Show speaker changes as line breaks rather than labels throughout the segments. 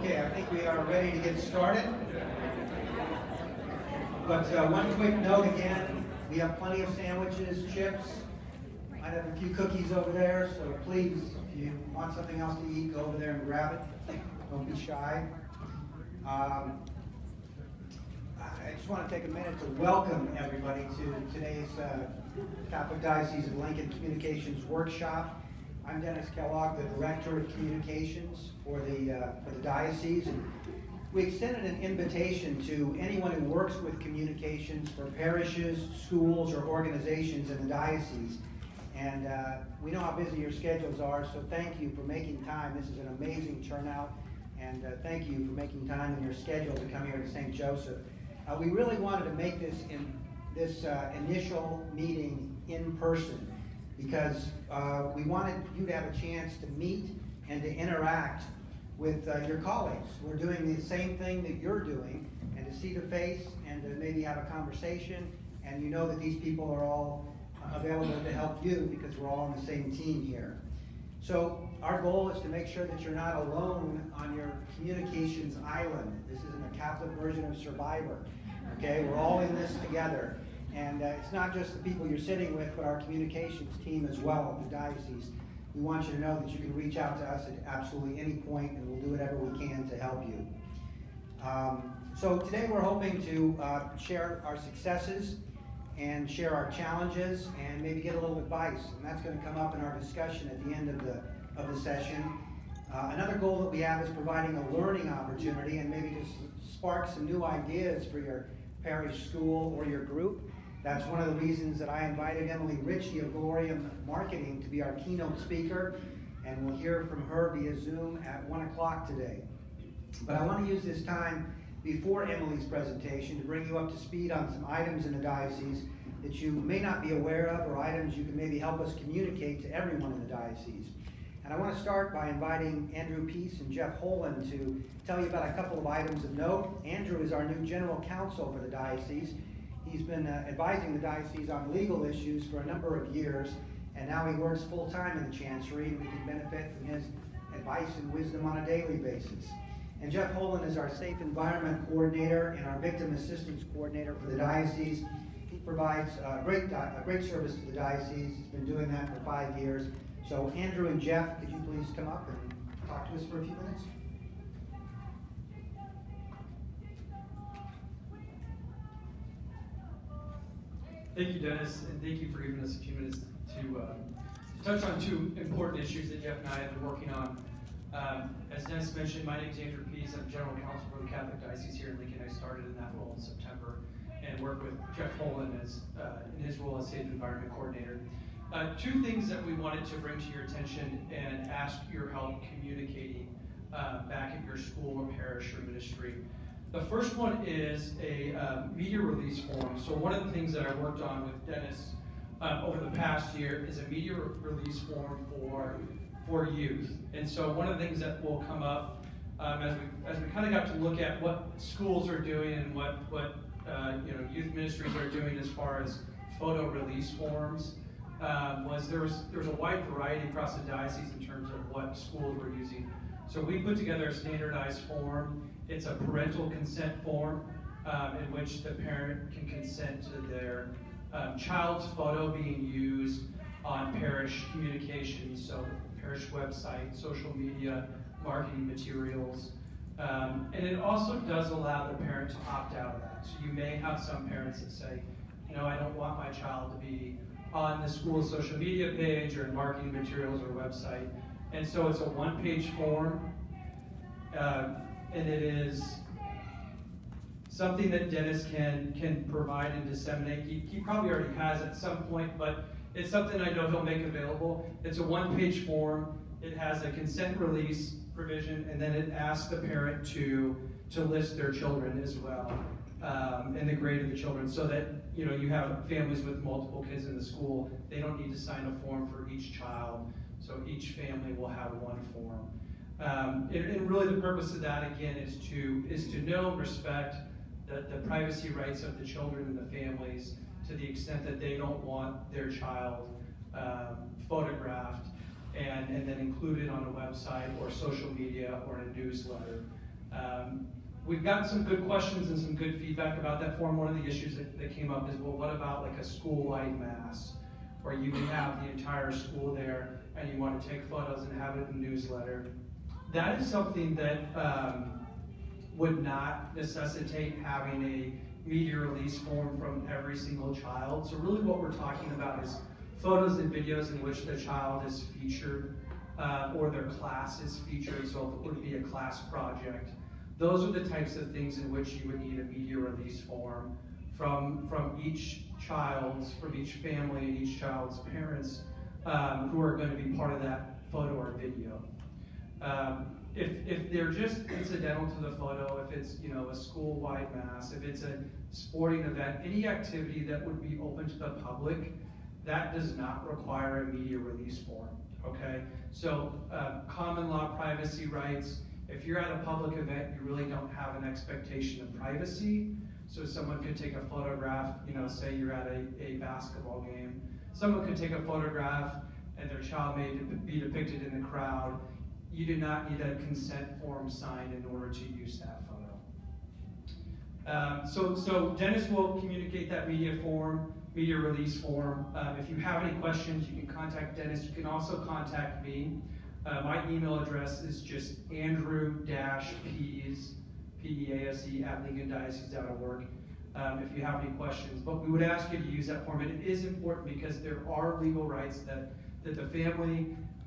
Okay, I think we are ready to get started. But one quick note again, we have plenty of sandwiches, chips. Might have a few cookies over there, so please, if you want something else to eat, go over there and grab it. Don't be shy. I just want to take a minute to welcome everybody to today's Catholic Diocese of Lincoln Communications Workshop. I'm Dennis Kellogg, the Director of Communications for the Diocese. And we extended an invitation to anyone who works with communications for parishes, schools, or organizations in the Diocese. And we know how busy your schedules are, so thank you for making time. This is an amazing turnout, and thank you for making time in your schedule to come here to St. Joseph. We really wanted to make this initial meeting in person because we wanted you to have a chance to meet and to interact with your colleagues. We're doing the same thing that you're doing, and to see the face and to maybe have a conversation, and you know that these people are all available to help you because we're all on the same team here. So our goal is to make sure that you're not alone on your communications island. This isn't a Catholic version of Survivor. Okay, we're all in this together. And it's not just the people you're sitting with, but our communications team as well at the Diocese. We want you to know that you can reach out to us at absolutely any point, and we'll do whatever we can to help you. So today we're hoping to share our successes and share our challenges and maybe get a little advice. And that's going to come up in our discussion at the end of the session. Another goal that we have is providing a learning opportunity and maybe just spark some new ideas for your parish, school, or your group. That's one of the reasons that I invited Emily Ricci of Glorium Marketing to be our keynote speaker, and we'll hear from her via Zoom at 1 o'clock today. But I want to use this time before Emily's presentation to bring you up to speed on some items in the diocese that you may not be aware of, or items you can maybe help us communicate to everyone in the diocese. And I want to start by inviting Andrew Peace and Jeff Holen to tell you about a couple of items of note. Andrew is our new general counsel for the diocese. He's been advising the diocese on legal issues for a number of years, and now he works full-time in the chancery, and we can benefit from his advice and wisdom on a daily basis. And Jeff Holen is our Safe Environment Coordinator and our Victim Assistance Coordinator for the diocese. He provides a great service to the diocese. He's been doing that for 5 years. So Andrew and Jeff, could you please come up and talk to us for a few minutes?
Thank you, Dennis, and thank you for giving us a few minutes to touch on two important issues that Jeff and I have been working on. As Dennis mentioned, my name is Andrew Pease. I'm General Counsel for the Catholic Diocese here in Lincoln. I started in that role in September and worked with Jeff Holen in his role as Safe Environment Coordinator. Two things that we wanted to bring to your attention and ask your help communicating back at your school or parish or ministry. The first one is a media release form. So one of the things that I worked on with Dennis over the past year is a media release form for youth. And so one of the things that will come up as we kind of got to look at what schools are doing and what youth ministries are doing as far as photo release forms, was there was a wide variety across the diocese in terms of what schools were using. So we put together a standardized form. It's a parental consent form in which the parent can consent to their child's photo being used on parish communications, so parish website, social media, marketing materials. And it also does allow the parent to opt out of that. So you may have some parents that say, I don't want my child to be on the school's social media page or marketing materials or website. And so it's a one-page form. And it is something that Dennis can provide and disseminate. He probably already has at some point, but it's something I know he'll make available. It's a one-page form. It has a consent release provision, and then it asks the parent to list their children as well, and the grade of the children, so that you have families with multiple kids in the school. They don't need to sign a form for each child, so each family will have one form. And really the purpose of that, again, is to know and respect the privacy rights of the children and the families to the extent that they don't want their child photographed and then included on a website or social media or in a newsletter. We've gotten some good questions and some good feedback about that form. One of the issues that came up is, well, what about like a school-wide mass, where you can have the entire school there and you want to take photos and have it in the newsletter? That is something that would not necessitate having a media release form from every single child. So really what we're talking about is photos and videos in which the child is featured or their class is featured. So if it would be a class project, those are the types of things in which you would need a media release form from each child's, from each family and each child's parents who are going to be part of that photo or video. If they're just incidental to the photo, if it's a school-wide mass, if it's a sporting event, any activity that would be open to the public, that does not require a media release form. Okay, so common law privacy rights. If you're at a public event, you really don't have an expectation of privacy. So someone could take a photograph, say you're at a basketball game. Someone could take a photograph and their child may be depicted in the crowd. You do not need a consent form signed in order to use that photo. So Dennis will communicate that media release form. If you have any questions, you can contact Dennis. You can also contact me. My email address is just andrew-pease, P-E-A-S-E, @lincolndiocese.org. If you have any questions. But we would ask you to use that form. And it is important because there are legal rights that the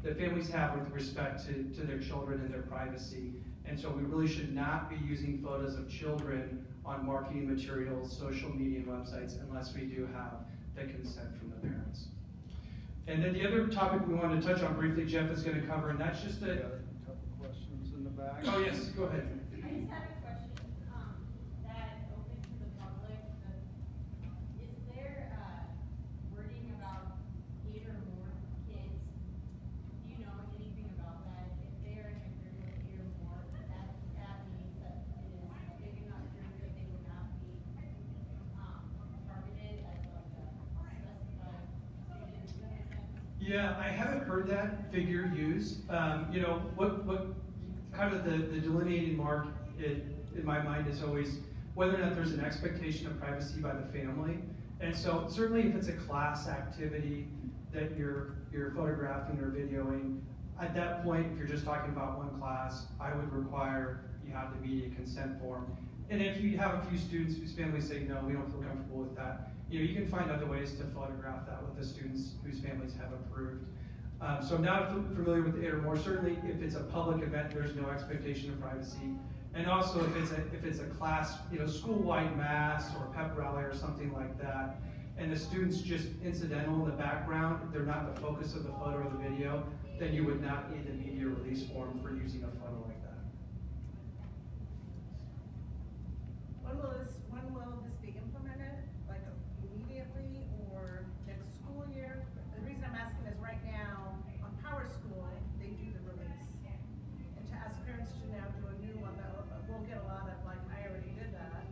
families have with respect to their children and their privacy. And so we really should not be using photos of children on marketing materials, social media, and websites unless we do have the consent from the parents. And then the other topic we wanted to touch on briefly, Jeff is going to cover, and that's just a
couple questions in the back.
Oh yes, go ahead.
I just had a question that open to the public. Is there wording about 8 or more kids? Do you know anything about that? If they are in a group of 8 or more, that means that it is a big enough group that they would not be targeted as like a specified student. Does that make sense?
Yeah, I haven't heard that figure used. What kind of the delineating mark in my mind is always whether or not there's an expectation of privacy by the family. And so certainly if it's a class activity that you're photographing or videoing, at that point, if you're just talking about one class, I would require you have the media consent form. And if you have a few students whose families say, no, we don't feel comfortable with that, you can find other ways to photograph that with the students whose families have approved. So I'm not familiar with 8 or more. Certainly, if it's a public event, there's no expectation of privacy. And also, if it's a class, school-wide mass or pep rally or something like that, and the student's just incidental in the background, they're not the focus of the photo or the video, then you would not need the media release form for using a photo like that.
When will this be implemented? Like immediately or next school year? The reason I'm asking is right now on Power School they do the release, and to ask parents to now do a new one that we'll get a lot of like I already did that.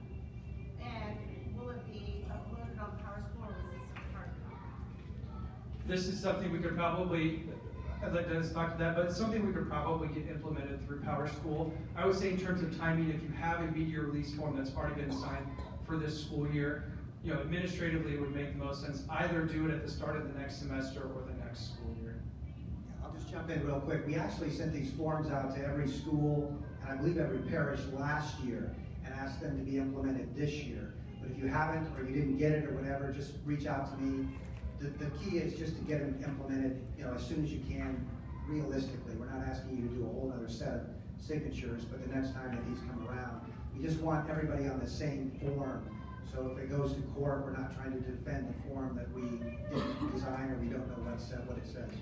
And will it be uploaded on Power School or is this a hard copy?
This is something we could probably, I'd like to talk to that, but it's something we could probably get implemented through Power School. I would say in terms of timing, if you have a media release form that's already been signed for this school year, administratively it would make the most sense. Either do it at the start of the next semester or the next school year.
I'll just jump in real quick. We actually sent these forms out to every school, and I believe every parish last year, and asked them to be implemented this year. But if you haven't, or you didn't get it or whatever, just reach out to me. The key is just to get them implemented, as soon as you can, realistically. We're not asking you to do a whole other set of signatures, but the next time that these come around, we just want everybody on the same form. So if it goes to court, we're not trying to defend the form that we didn't design or we don't know what it says.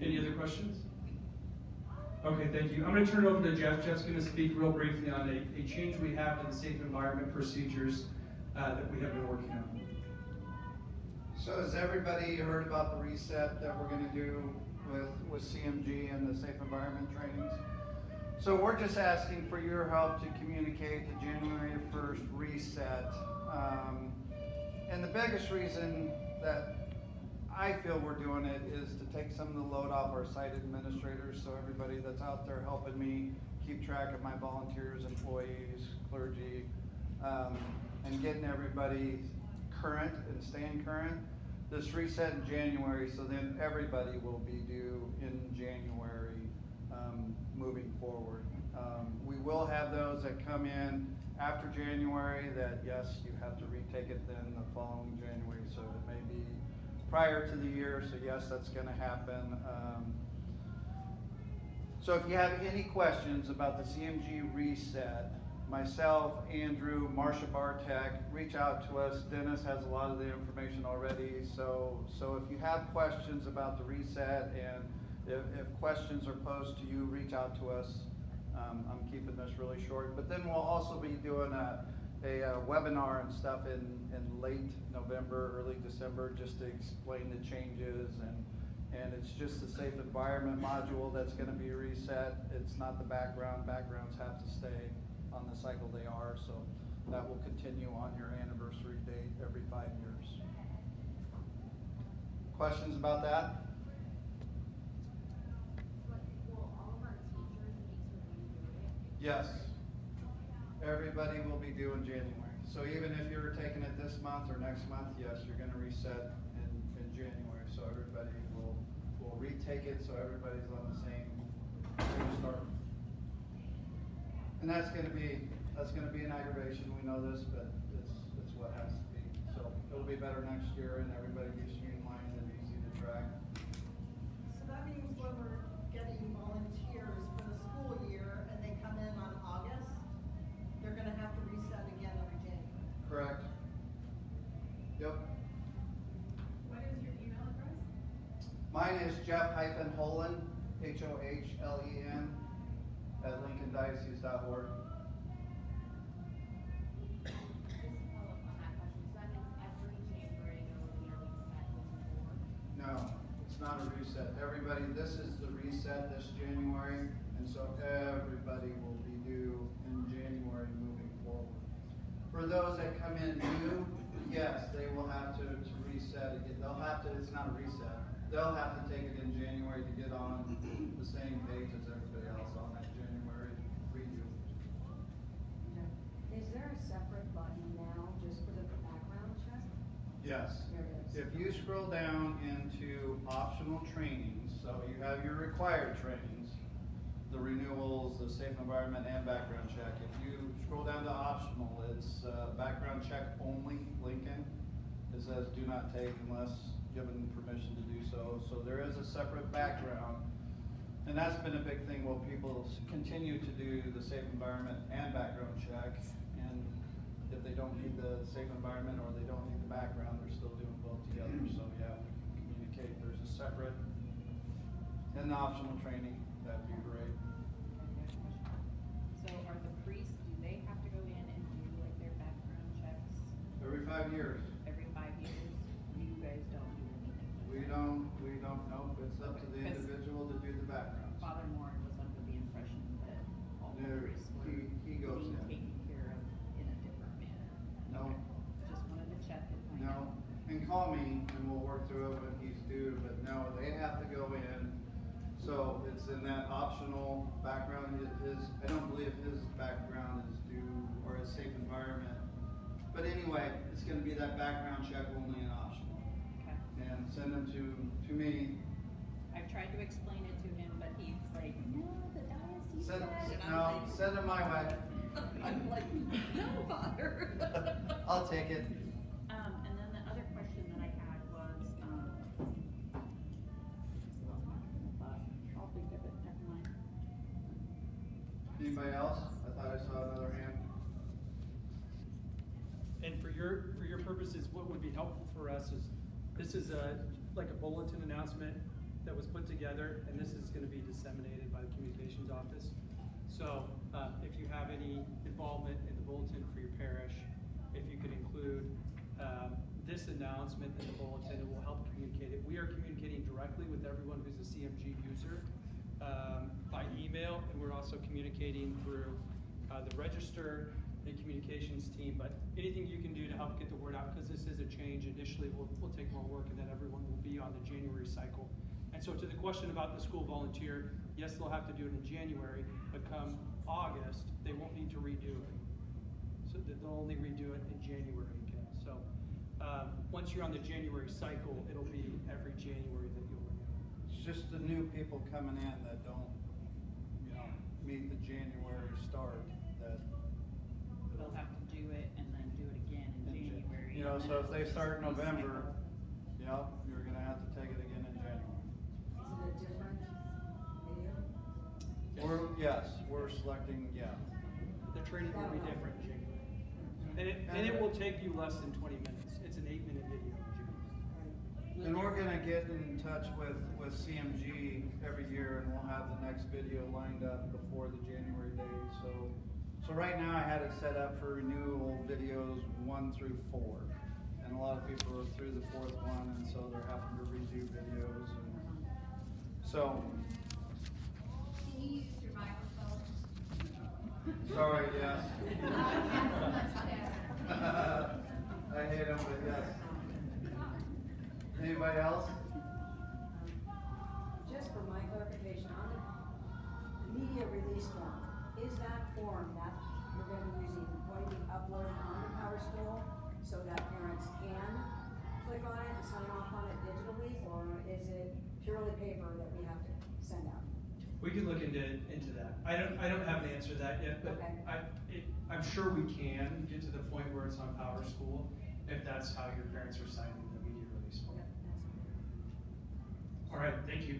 Any other questions? Okay, thank you. I'm going to turn it over to Jeff. Jeff's going to speak real briefly on a change we have to the safe environment procedures that we have been working on.
So has everybody heard about the reset that we're going to do with CMG and the safe environment trainings? So we're just asking for your help to communicate the January 1st reset. And the biggest reason that I feel we're doing it is to take some of the load off our site administrators, so everybody that's out there helping me keep track of my volunteers, employees, clergy, and getting everybody current and staying current. This reset in January, so then everybody will be due in January moving forward. We will have those that come in after January that, yes, you have to retake it then the following January, so it may be prior to the year, so yes, that's gonna happen. So if you have any questions about the CMG reset, myself, Andrew, Marcia Bartek, reach out to us. Dennis has a lot of the information already, so if you have questions about the reset, and if questions are posed to you, reach out to us. I'm keeping this really short, but then we'll also be doing a webinar and stuff in late November, early December, just to explain the changes, and it's just the safe environment module that's going to be reset. It's not the background. Backgrounds have to stay on the cycle they are, so that will continue on your anniversary date every 5 years. Questions about that?
Will all of our teachers need to redo it?
Yes. Everybody will be due in January. So even if you're taking it this month or next month, yes, you're going to reset in January. So everybody will retake it, so everybody's on the same start. And that's going to be an aggravation. We know this, but it's what has to be. So it'll be better next year, and everybody be streamlined and easy to track.
So that means when we're getting volunteers for the school year and they come in on August, they're gonna have to reset again every January.
Correct. Yep.
What is your email address?
Mine is Jeff-Holen, Hohlen, at lincolndiocese.org.
Just to follow up on that question, so that means every January there will be a reset moving forward?
No, it's not a reset. Everybody, this is the reset this January, and so everybody will be due in January moving forward. For those that come in new, yes, they will have to reset again. They'll have to, it's not a reset. They'll have to take it in January to get on the same page as everybody else on that January redo.
Is there a separate button now just for the background check?
Yes.
There it is.
If you scroll down into optional trainings, so you have your required trainings, the renewals, the safe environment, and background check. If you scroll down to optional, it's background check only, Lincoln. It says do not take unless given permission to do so. So there is a separate background. And that's been a big thing. Well, people continue to do the safe environment and background check. And if they don't need the safe environment or they don't need the background, they're still doing both together. So yeah, we can communicate. There's a separate and the optional training. That'd be great.
So are the priests, do they have to go in and do like their background checks
Every 5 years.
every 5 years? You guys don't do anything
We
with that?
don't know. It's up to the
Because
individual to do the backgrounds.
Father Moore was under the impression that all the
No,
priests were
he goes
being
in.
taken care of in a different manner.
No.
Okay. Just wanted to check and find
No,
out.
and call me and we'll work through it when he's due, but no, they have to go in. So it's in that optional background. I don't believe his background is due or his safe environment. But anyway, it's gonna be that background check only and optional.
Okay.
And send them to me.
I've tried to explain it to him, but he's like, no, the diocese
Send,
said, and I'm
no,
like,
send them my way.
I'm like, no, Father.
I'll take it.
And then the other question that I had was, I'll think of it, never mind.
Anybody else? I thought I saw another hand.
And for your purposes, what would be helpful for us is, this is like a bulletin announcement that was put together, and this is gonna be disseminated by the communications office. So, if you have any involvement in the bulletin for your parish, if you could include, this announcement in the bulletin, it will help communicate it. We are communicating directly with everyone who's a CMG user, by email, and we're also communicating through, the register, and communications team, but anything you can do to help get the word out, because this is a change. Initially, we'll take more work, and then everyone will be on the January cycle. And so to the question about the school volunteer, yes, they'll have to do it in January, but come August, they won't need to redo it. So they'll only redo it in January again. So once you're on the January cycle, it'll be every January that you'll renew it.
It's just the new people coming in that don't, meet the January start that.
They'll have to do it and then do it again in January. and
So if
then
they
it's
start in
just
November,
recycle.
you're gonna have to take it again in January.
Is it a different video?
We're selecting,
The training will be different in January. And it will take you less than 20 minutes. It's an 8-minute video in January.
And we're gonna get in touch with CMG every year, and we'll have the next video lined up before the January date. So right now I had it set up for renewal videos 1 through 4, and a lot of people are through the 4th one, and so they're having to redo videos. And so,
Can you use your microphone?
sorry, yes.
Much better.
I hate them, but yes. Anybody else?
Just for my clarification, on the media release form, is that form that you're going to be using going to be uploaded onto PowerSchool so that parents can click on it and sign off on it digitally, or is it purely paper that we have to send out?
We can look into that. I don't have an answer to that yet, but
Okay.
I'm sure we can get to the point where it's on PowerSchool if that's how your parents are signing the media release form. All right, thank you.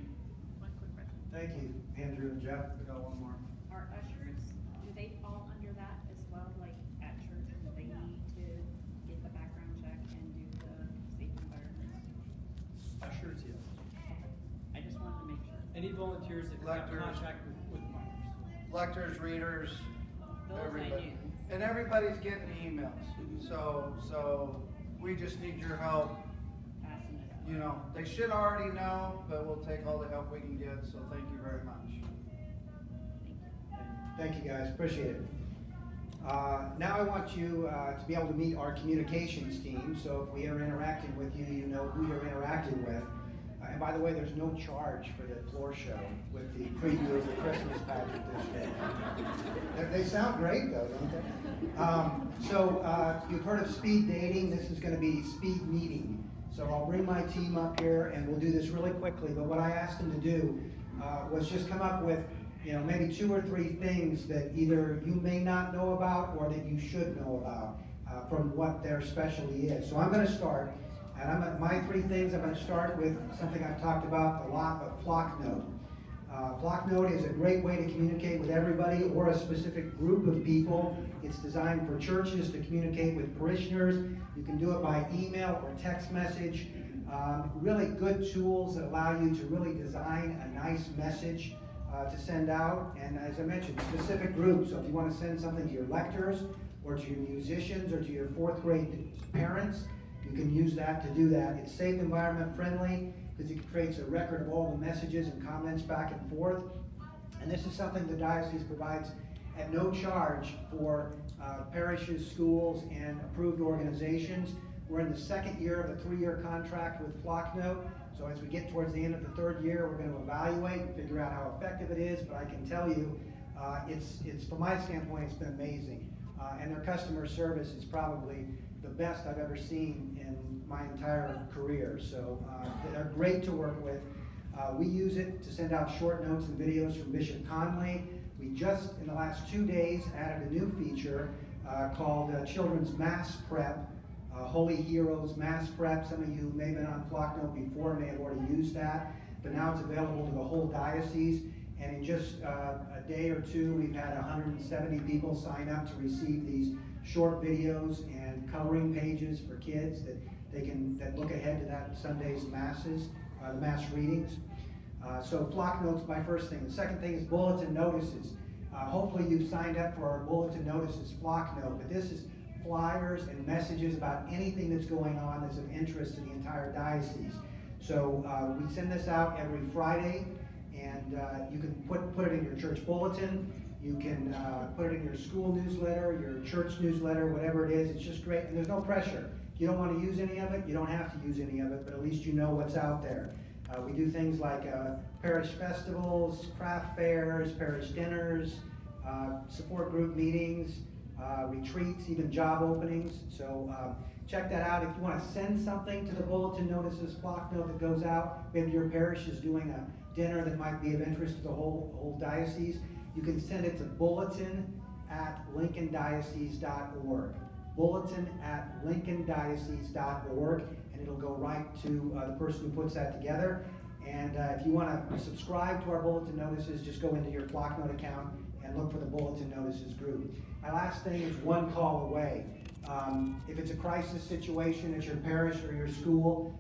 One quick question.
Thank you, Andrew and Jeff. We got one more.
Are ushers, do they fall under that as well, like at church, do they need to get the background check and do the safe environment?
Ushers, yes.
I just wanted to make sure.
Any volunteers that have
Lectors.
contact with minors.
Lectors, readers,
Those I
everybody.
knew.
And everybody's getting emails. So we just need your help.
Passing it up.
They should already know, but we'll take all the help we can get, so thank you very much.
Thank you, guys, appreciate it. Now I want you to be able to meet our communications team, so if we are interacting with you, you know who you're interacting with. And by the way, there's no charge for the floor show with the preview of the Christmas pageant this year. They sound great though, don't they? So you've heard of speed dating. This is going to be speed meeting. So I'll bring my team up here and we'll do this really quickly. But what I asked them to do was just come up with maybe 2 or 3 things that either you may not know about or that you should know about from what their specialty is. So I'm going to start. And my 3 things, I'm going to start with something I've talked about a lot, but Flocknote. Flocknote is a great way to communicate with everybody or a specific group of people. It's designed for churches to communicate with parishioners. You can do it by email or text message. Really good tools that allow you to really design a nice message to send out. And as I mentioned, specific groups. So if you want to send something to your lectors or to your musicians or to your 4th grade parents, you can use that to do that. It's safe, environment friendly, because it creates a record of all the messages and comments back and forth. And this is something the diocese provides at no charge for parishes, schools, and approved organizations. We're in the 2nd year of a 3-year contract with Flocknote. So as we get towards the end of the 3rd year, we're going to evaluate and figure out how effective it is. But I can tell you, it's from my standpoint, it's been amazing. And their customer service is probably the best I've ever seen in my entire career. So they're great to work with. We use it to send out short notes and videos from Bishop Conley. We just, in the last 2 days, added a new feature called Children's Mass Prep, Holy Heroes Mass Prep. Some of you may have been on Flocknote before, may have already used that, but now it's available to the whole diocese. And in just a day or 2, we've had 170 people sign up to receive these short videos and coloring pages for kids that look ahead to that Sunday's masses, the mass readings. So Flocknote's my first thing. The second thing is bulletin notices. Hopefully you've signed up for our bulletin notices Flocknote, but this is flyers and messages about anything that's going on that's of interest to the entire diocese. So we send this out every Friday, and you can put it in your church bulletin. You can put it in your school newsletter, your church newsletter, whatever it is. It's just great, and there's no pressure. If you don't want to use any of it, you don't have to use any of it, but at least you know what's out there. We do things like parish festivals, craft fairs, parish dinners, support group meetings, retreats, even job openings. So check that out. If you want to send something to the bulletin notices block note that goes out, maybe your parish is doing a dinner that might be of interest to the whole diocese, you can send it to bulletin@lincolndiocese.org. bulletin@lincolndiocese.org, and it'll go right to the person who puts that together. And if you want to subscribe to our bulletin notices, just go into your flock note account and look for the bulletin notices group. My last thing is one call away. If it's a crisis situation at your parish or your school,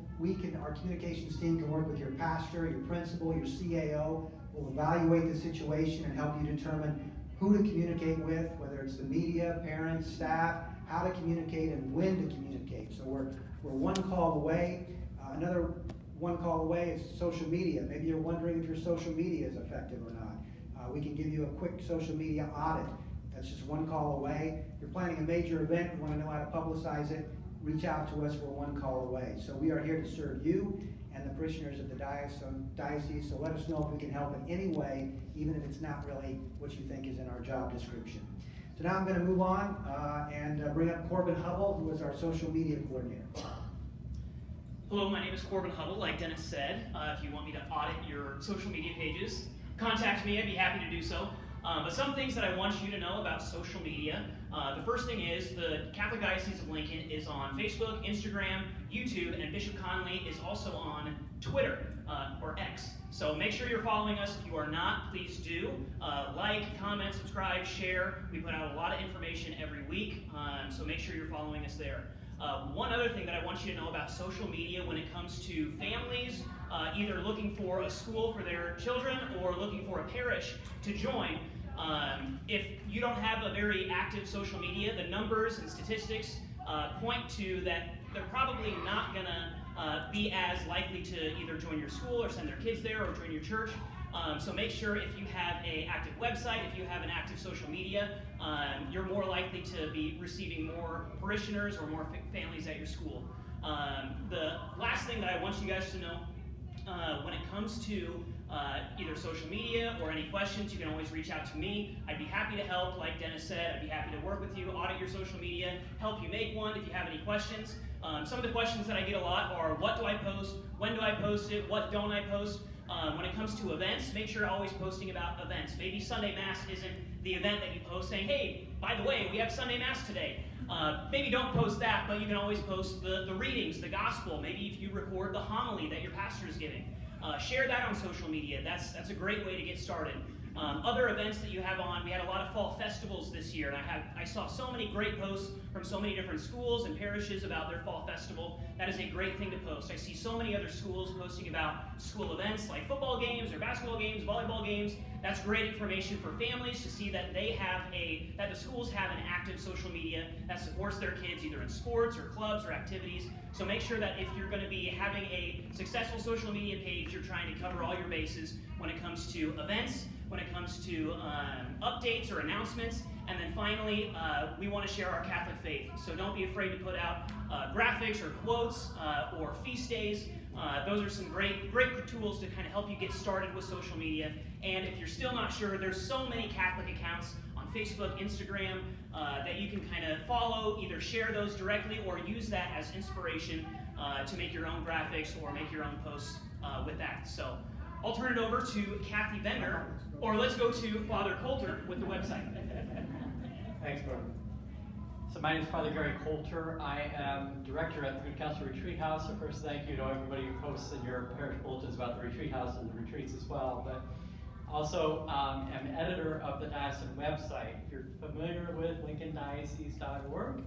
our communications team can work with your pastor, your principal, your CAO. We'll evaluate the situation and help you determine who to communicate with, whether it's the media, parents, staff, how to communicate and when to communicate. So we're one call away. Another one call away is social media. Maybe you're wondering if your social media is effective or not. We can give you a quick social media audit. That's just one call away. If you're planning a major event and want to know how to publicize it, reach out to us. We're one call away. So we are here to serve you and the parishioners of the diocese. So let us know if we can help in any way, even if it's not really what you think is in our job description. So now I'm going to move on and bring up Corbin Hubble, who is our social media coordinator.
Hello, my name is Corbin Hubble, like Dennis said. If you want me to audit your social media pages, contact me, I'd be happy to do so. But some things that I want you to know about social media. The first thing is the Catholic Diocese of Lincoln is on Facebook, Instagram, YouTube, and Bishop Conley is also on Twitter, or X. So make sure you're following us. If you are not, please do. Like, comment, subscribe, share. We put out a lot of information every week, so make sure you're following us there. One other thing that I want you to know about social media when it comes to families, either looking for a school for their children or looking for a parish to join. If you don't have a very active social media, the numbers and statistics point to that they're probably not going to be as likely to either join your school or send their kids there or join your church. So make sure if you have an active website, if you have an active social media, you're more likely to be receiving more parishioners or more families at your school. The last thing that I want you guys to know, when it comes to either social media or any questions, you can always reach out to me. I'd be happy to help. Like Dennis said, I'd be happy to work with you, audit your social media, help you make one if you have any questions. Some of the questions that I get a lot are, what do I post? When do I post it? What don't I post? When it comes to events, make sure you're always posting about events. Maybe Sunday Mass isn't the event that you post saying, hey, by the way, we have Sunday Mass today. Maybe don't post that, but you can always post the readings, the gospel. Maybe if you record the homily that your pastor is giving. Share that on social media. That's a great way to get started. Other events that you have on, we had a lot of fall festivals this year, and I saw so many great posts from so many different schools and parishes about their fall festival. That is a great thing to post. I see so many other schools posting about school events like football games or basketball games, volleyball games. That's great information for families to see that that the schools have an active social media that supports their kids either in sports or clubs or activities. So make sure that if you're going to be having a successful social media page, you're trying to cover all your bases when it comes to events, when it comes to updates or announcements. And then finally, we want to share our Catholic faith. So don't be afraid to put out graphics or quotes or feast days. Those are some great tools to kind of help you get started with social media. And if you're still not sure, there's so many Catholic accounts on Facebook, Instagram, that you can kind of follow, either share those directly or use that as inspiration to make your own graphics or make your own posts with that. So I'll turn it over to Kathy Bender, or let's go to Father Coulter with the website.
Thanks, Gordon. So my name is Father Gary Coulter. I am director at the Good Counsel Retreat House. So first, thank you to everybody who posts in your parish bulletins about the retreat house and the retreats as well. But also am editor of the diocesan website. If you're familiar with lincolndiocese.org,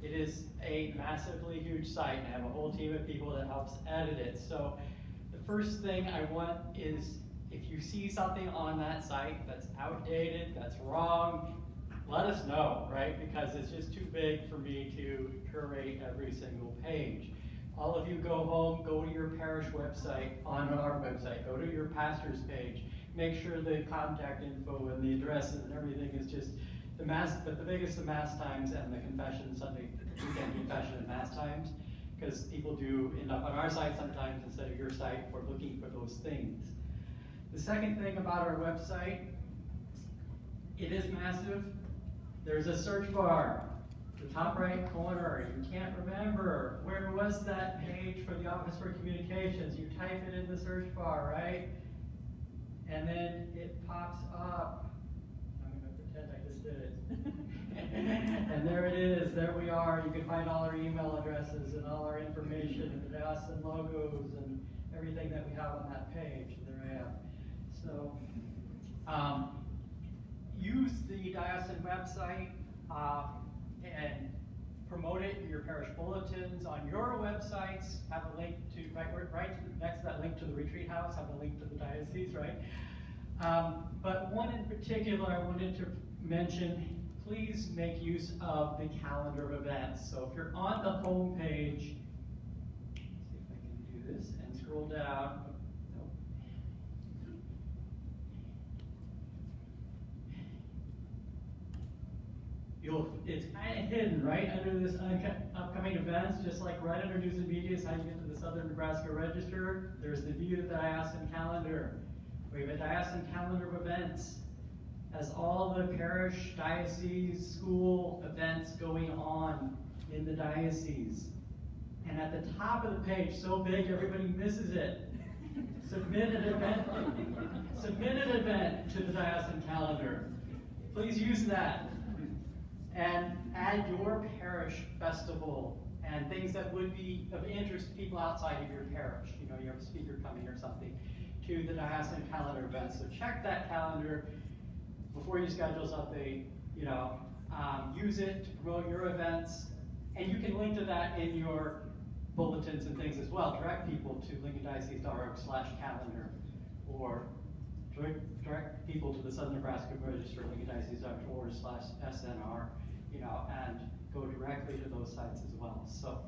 it is a massively huge site, and I have a whole team of people that helps edit it. So the first thing I want is, if you see something on that site that's outdated, that's wrong, let us know, right? Because it's just too big for me to curate every single page. All of you go home, go to your parish website, on our website, go to your pastor's page, make sure the contact info and the addresses and everything is just the mass, but the biggest of mass times and the confession, Sunday weekend confession and mass times, because people do end up on our site sometimes instead of your site for looking for those things. The second thing about our website, it is massive. There's a search bar, the top right corner. You can't remember, where was that page for the Office for Communications? You type it in the search bar, right? And then it pops up. I'm gonna pretend I just did it. And there it is, there we are. You can find all our email addresses and all our information and the diocesan logos and everything that we have on that page. There I am. So, use the diocesan website and promote it in your parish bulletins. On your websites, have a link to, right next to that link to the retreat house, have a link to the diocese, right? But one in particular I wanted to mention, please make use of the calendar of events. So if you're on the home page, see if I can do this, and scroll down. It's kind of hidden right under this upcoming events, just like right under news and media is how you get to the Southern Nebraska Register. There's the view of the diocesan calendar. We have a diocesan calendar of events. Has all the parish, diocese, school events going on in the diocese. And at the top of the page, so big everybody misses it. Submit an event. Submit an event to the diocesan calendar. Please use that. And add your parish festival and things that would be of interest to people outside of your parish. You know, you have a speaker coming or something, to the diocesan calendar events. So check that calendar before you schedule something, you know, use it to promote your events. And you can link to that in your bulletins and things as well. Direct people to lincolndiocese.org/calendar, or direct people to the Southern Nebraska Register, lincolndiocese.org/SNR, you know, and go directly to those sites as well. So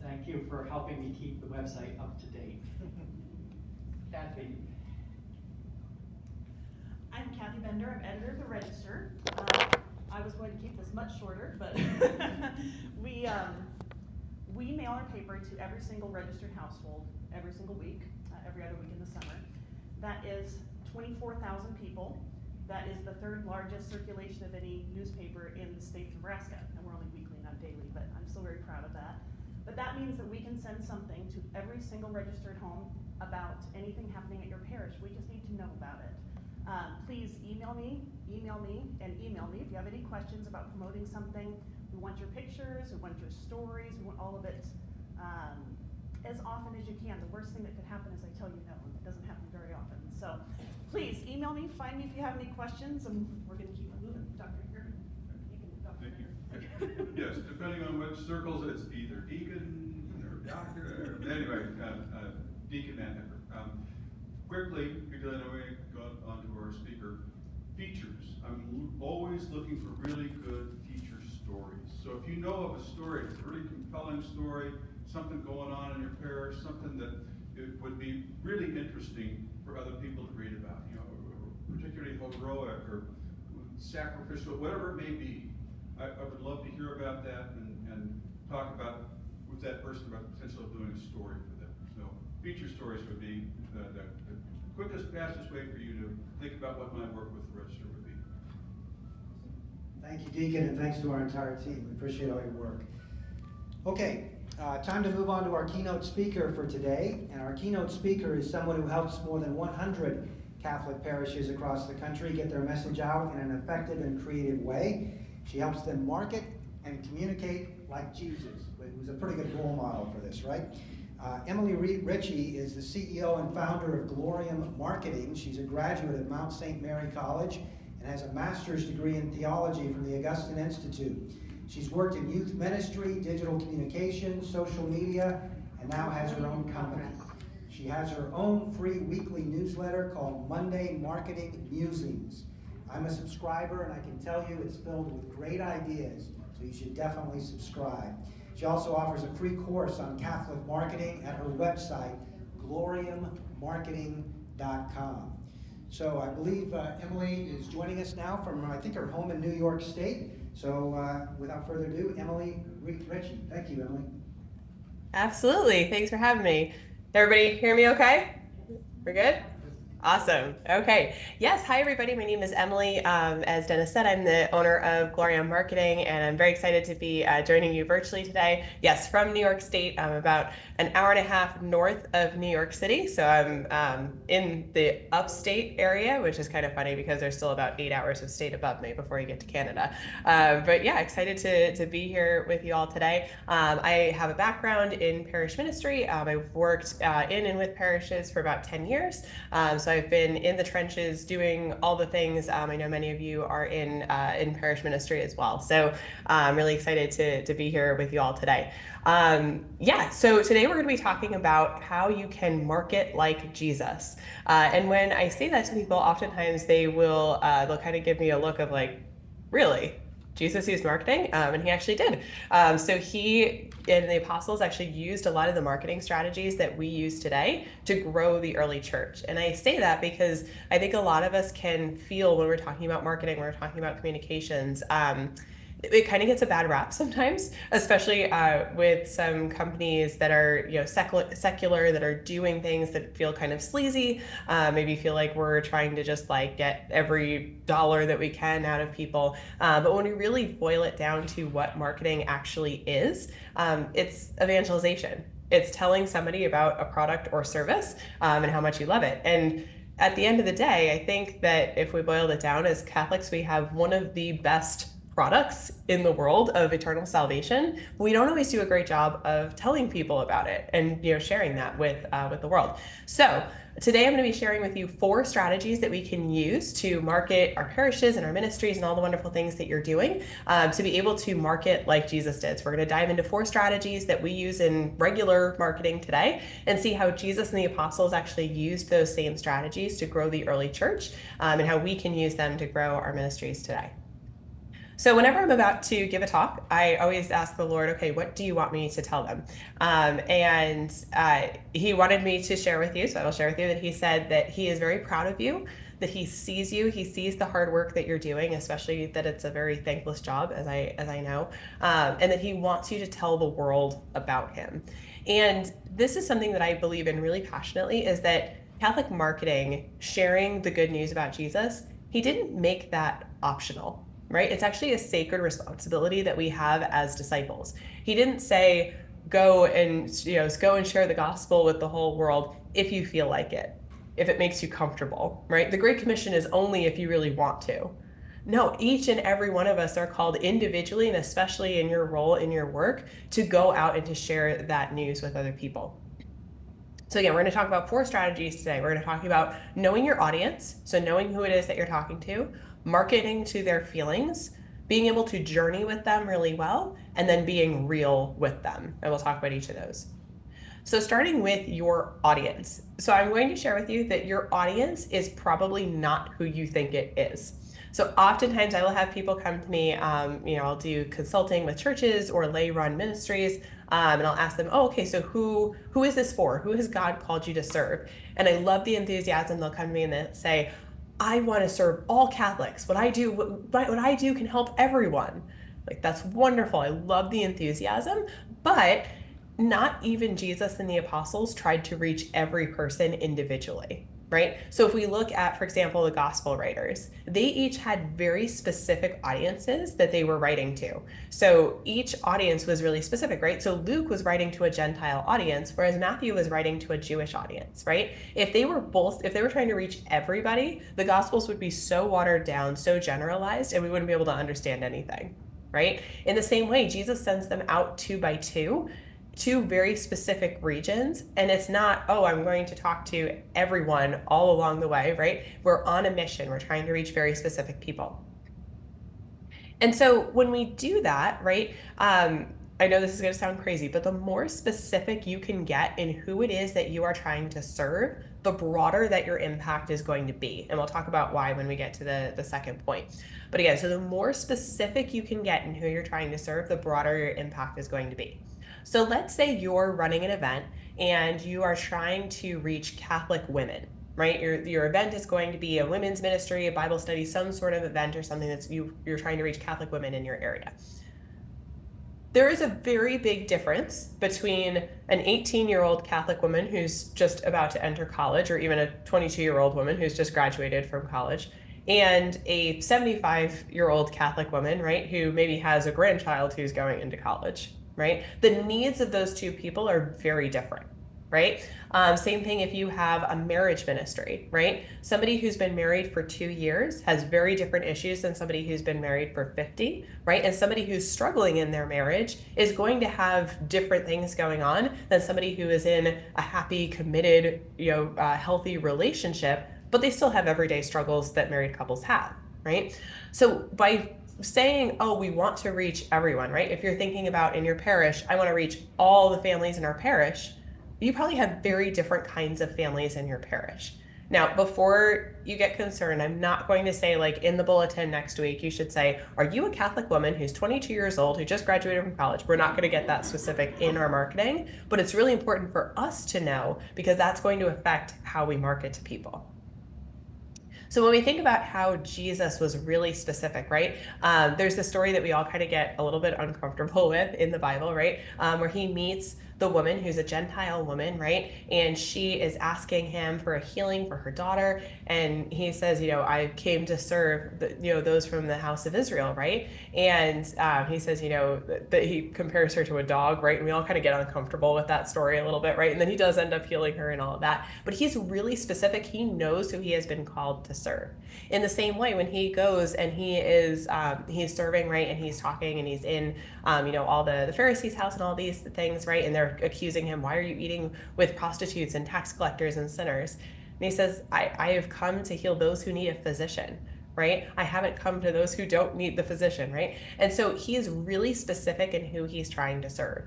thank you for helping me keep the website up to date. Kathy.
I'm Kathy Bender, I'm editor of the Register. I was going to keep this much shorter, but we mail our paper to every single registered household every single week, every other week in the summer. That is 24,000 people. That is the third largest circulation of any newspaper in the state of Nebraska. And we're only weekly, not daily, but I'm still very proud of that. But that means that we can send something to every single registered home about anything happening at your parish. We just need to know about it. Please email me, if you have any questions about promoting something. We want your pictures, we want your stories, we want all of it as often as you can. The worst thing that could happen is I tell you no, and it doesn't happen very often. So please email me, find me if you have any questions, and we're going to keep it moving. Dr. Herman, you can talk.
Thank you. Yes, depending on which circles, it's either deacon or doctor, or anyway, deacon and member. Quickly, because I know we got onto our speaker, features. I'm always looking for really good feature stories. So if you know of a story, it's a really compelling story, something going on in your parish, something that it would be really interesting for other people to read about, you know, particularly heroic or sacrificial, whatever it may be. I would love to hear about that and talk about with that person about the potential of doing a story for them. So feature stories would be the quickest, fastest way for you to think about what my work with the Register would be.
Thank you, Deacon, and thanks to our entire team. We appreciate all your work. Okay, time to move on to our keynote speaker for today. And our keynote speaker is someone who helps more than 100 Catholic parishes across the country get their message out in an effective and creative way. She helps them market and communicate like Jesus, who's a pretty good role model for this, right? Emily Ricci is the CEO and founder of Glorium Marketing. She's a graduate of Mount St. Mary College and has a master's degree in theology from the Augustine Institute. She's worked in youth ministry, digital communications, social media, and now has her own company. She has her own free weekly newsletter called Monday Marketing Musings. I'm a subscriber, and I can tell you it's filled with great ideas, so you should definitely subscribe. She also offers a free course on Catholic marketing at her website, gloriummarketing.com. So I believe Emily is joining us now from, I think, her home in New York State. So without further ado, Emily Ricci. Thank you, Emily.
Absolutely. Thanks for having me. Everybody hear me okay? We're good? Awesome. Okay. Yes. Hi, everybody. My name is Emily. As Dennis said, I'm the owner of Gloria Marketing, and I'm very excited to be joining you virtually today. Yes, from New York State. I'm about an hour and a half north of New York City. So I'm in the upstate area, which is kind of funny because there's still about 8 hours of state above me before you get to Canada. But yeah, excited to be here with you all today. I have a background in parish ministry. I've worked in and with parishes for about 10 years. So I've been in the trenches doing all the things. I know many of you are in parish ministry as well. So I'm really excited to be here with you all today. Yeah, so today we're going to be talking about how you can market like Jesus. And when I say that to people, oftentimes they'll kind of give me a look of like, really? Jesus used marketing, and he actually did. So he and the apostles actually used a lot of the marketing strategies that we use today to grow the early church. And I say that because I think a lot of us can feel when we're talking about marketing, when we're talking about communications, it kind of gets a bad rap sometimes, especially with some companies that are secular, that are doing things that feel kind of sleazy, maybe feel like we're trying to just like get every dollar that we can out of people. But when we really boil it down to what marketing actually is, it's evangelization. It's telling somebody about a product or service and how much you love it. And at the end of the day, I think that if we boiled it down, as Catholics, we have one of the best products in the world of eternal salvation. We don't always do a great job of telling people about it and sharing that with the world. So today I'm going to be sharing with you 4 strategies that we can use to market our parishes and our ministries and all the wonderful things that you're doing to be able to market like Jesus did. So we're going to dive into 4 strategies that we use in regular marketing today and see how Jesus and the apostles actually used those same strategies to grow the early church and how we can use them to grow our ministries today. So whenever I'm about to give a talk, I always ask the Lord, okay, what do you want me to tell them? And he wanted me to share with you, so I will share with you that he said that he is very proud of you, that he sees you, he sees the hard work that you're doing, especially that it's a very thankless job, as I know, and that he wants you to tell the world about him. And this is something that I believe in really passionately, is that Catholic marketing, sharing the good news about Jesus, he didn't make that optional. Right? It's actually a sacred responsibility that we have as disciples. He didn't say, go and share the gospel with the whole world if you feel like it, if it makes you comfortable, right? The Great Commission is only if you really want to. No, each and every one of us are called individually, and especially in your role in your work, to go out and to share that news with other people. So again, we're going to talk about 4 strategies today. We're going to talk about knowing your audience, so knowing who it is that you're talking to, marketing to their feelings, being able to journey with them really well, and then being real with them. And we'll talk about each of those. So starting with your audience. So I'm going to share with you that your audience is probably not who you think it is. So oftentimes I will have people come to me, I'll do consulting with churches or lay run ministries, and I'll ask them, okay, so who is this for? Who has God called you to serve? And I love the enthusiasm. They'll come to me and they'll say, I want to serve all Catholics. What I do can help everyone. Like, that's wonderful. I love the enthusiasm, but not even Jesus and the apostles tried to reach every person individually, right? So if we look at, for example, the gospel writers, they each had very specific audiences that they were writing to. So each audience was really specific, right? So Luke was writing to a Gentile audience, whereas Matthew was writing to a Jewish audience, right? If they were trying to reach everybody, the gospels would be so watered down, so generalized, and we wouldn't be able to understand anything, right? In the same way, Jesus sends them out 2 by 2 to very specific regions, and it's not, oh, I'm going to talk to everyone all along the way, right? We're on a mission. We're trying to reach very specific people. And so when we do that, right, I know this is going to sound crazy, but the more specific you can get in who it is that you are trying to serve, the broader that your impact is going to be. And we'll talk about why when we get to the second point. But again, so the more specific you can get in who you're trying to serve, the broader your impact is going to be. So let's say you're running an event and you are trying to reach Catholic women. right? Your event is going to be a women's ministry, a Bible study, some sort of event or something that's you're trying to reach Catholic women in your area. There is a very big difference between an 18-year-old Catholic woman who's just about to enter college, or even a 22-year-old woman who's just graduated from college, and a 75-year-old Catholic woman, right, who maybe has a grandchild who's going into college, right? The needs of those two people are very different, right? Same thing if you have a marriage ministry, right? Somebody who's been married for 2 years has very different issues than somebody who's been married for 50, right? And somebody who's struggling in their marriage is going to have different things going on than somebody who is in a happy, committed, healthy relationship, but they still have everyday struggles that married couples have, right? So by saying, oh, we want to reach everyone, right? If you're thinking about in your parish, I want to reach all the families in our parish, you probably have very different kinds of families in your parish. Now, before you get concerned, I'm not going to say like in the bulletin next week, you should say, are you a Catholic woman who's 22 years old, who just graduated from college? We're not going to get that specific in our marketing, but it's really important for us to know because that's going to affect how we market to people. So when we think about how Jesus was really specific, right? There's the story that we all kind of get a little bit uncomfortable with in the Bible, right? Where he meets the woman who's a Gentile woman, right? And she is asking him for a healing for her daughter. And he says, I came to serve, those from the house of Israel, right? And he says, that he compares her to a dog, right? And we all kind of get uncomfortable with that story a little bit, right? And then he does end up healing her and all of that. But he's really specific. He knows who he has been called to serve. In the same way, when he goes and he is, he's serving, right? And he's talking and he's in, all the Pharisees' house and all these things, right? And they're accusing him, why are you eating with prostitutes and tax collectors and sinners? And he says, I have come to heal those who need a physician, right? I haven't come to those who don't need the physician, right? And so he is really specific in who he's trying to serve.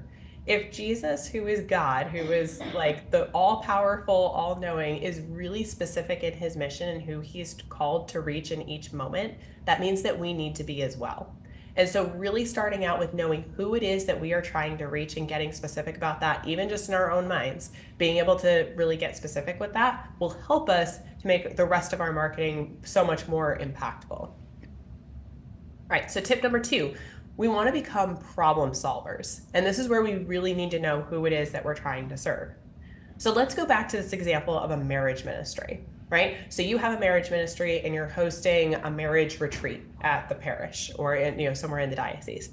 If Jesus, who is God, who is like the all-powerful, all-knowing, is really specific in his mission and who he's called to reach in each moment, that means that we need to be as well. And so really starting out with knowing who it is that we are trying to reach and getting specific about that, even just in our own minds, being able to really get specific with that will help us to make the rest of our marketing so much more impactful. All right, so tip number 2, we want to become problem solvers. And this is where we really need to know who it is that we're trying to serve. So let's go back to this example of a marriage ministry, right? So you have a marriage ministry and you're hosting a marriage retreat at the parish or in, somewhere in the diocese.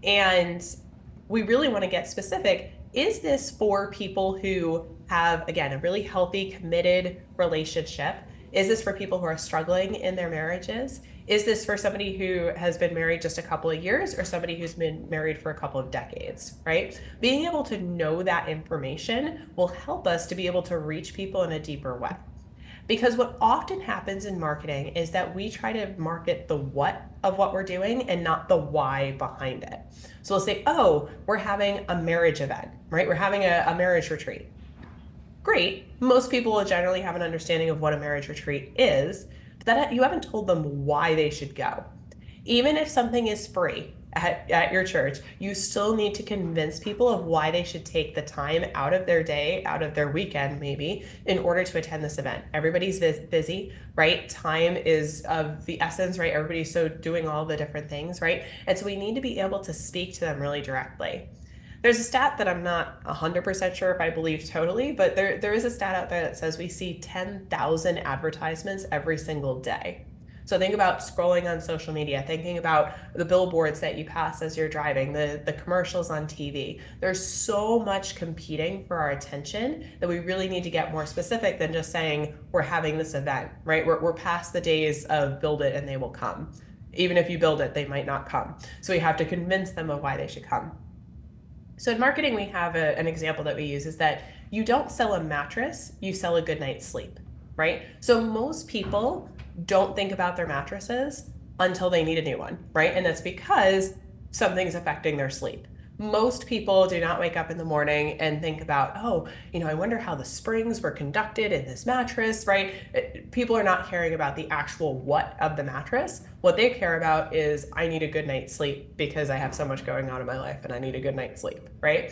And we really want to get specific. Is this for people who have, again, a really healthy, committed relationship? Is this for people who are struggling in their marriages? Is this for somebody who has been married just a couple of years or somebody who's been married for a couple of decades, right? Being able to know that information will help us to be able to reach people in a deeper way. Because what often happens in marketing is that we try to market the what of what we're doing and not the why behind it. So we'll say, oh, we're having a marriage event, right? We're having a marriage retreat. Great. Most people will generally have an understanding of what a marriage retreat is, but that you haven't told them why they should go. Even if something is free at your church, you still need to convince people of why they should take the time out of their day, out of their weekend maybe, in order to attend this event. Everybody's busy, right? Time is of the essence, right? Everybody's so doing all the different things, right? And so we need to be able to speak to them really directly. There's a stat that I'm not 100% sure if I believe totally, but there is a stat out there that says we see 10,000 advertisements every single day. So think about scrolling on social media, thinking about the billboards that you pass as you're driving, the commercials on TV. There's so much competing for our attention that we really need to get more specific than just saying we're having this event, right? We're past the days of build it and they will come. Even if you build it, they might not come. So we have to convince them of why they should come. So in marketing, we have an example that we use is that you don't sell a mattress, you sell a good night's sleep, right? So most people don't think about their mattresses until they need a new one, right? And that's because something's affecting their sleep. Most people do not wake up in the morning and think about, oh, I wonder how the springs were conducted in this mattress, right? People are not caring about the actual what of the mattress. What they care about is I need a good night's sleep because I have so much going on in my life and I need a good night's sleep, right?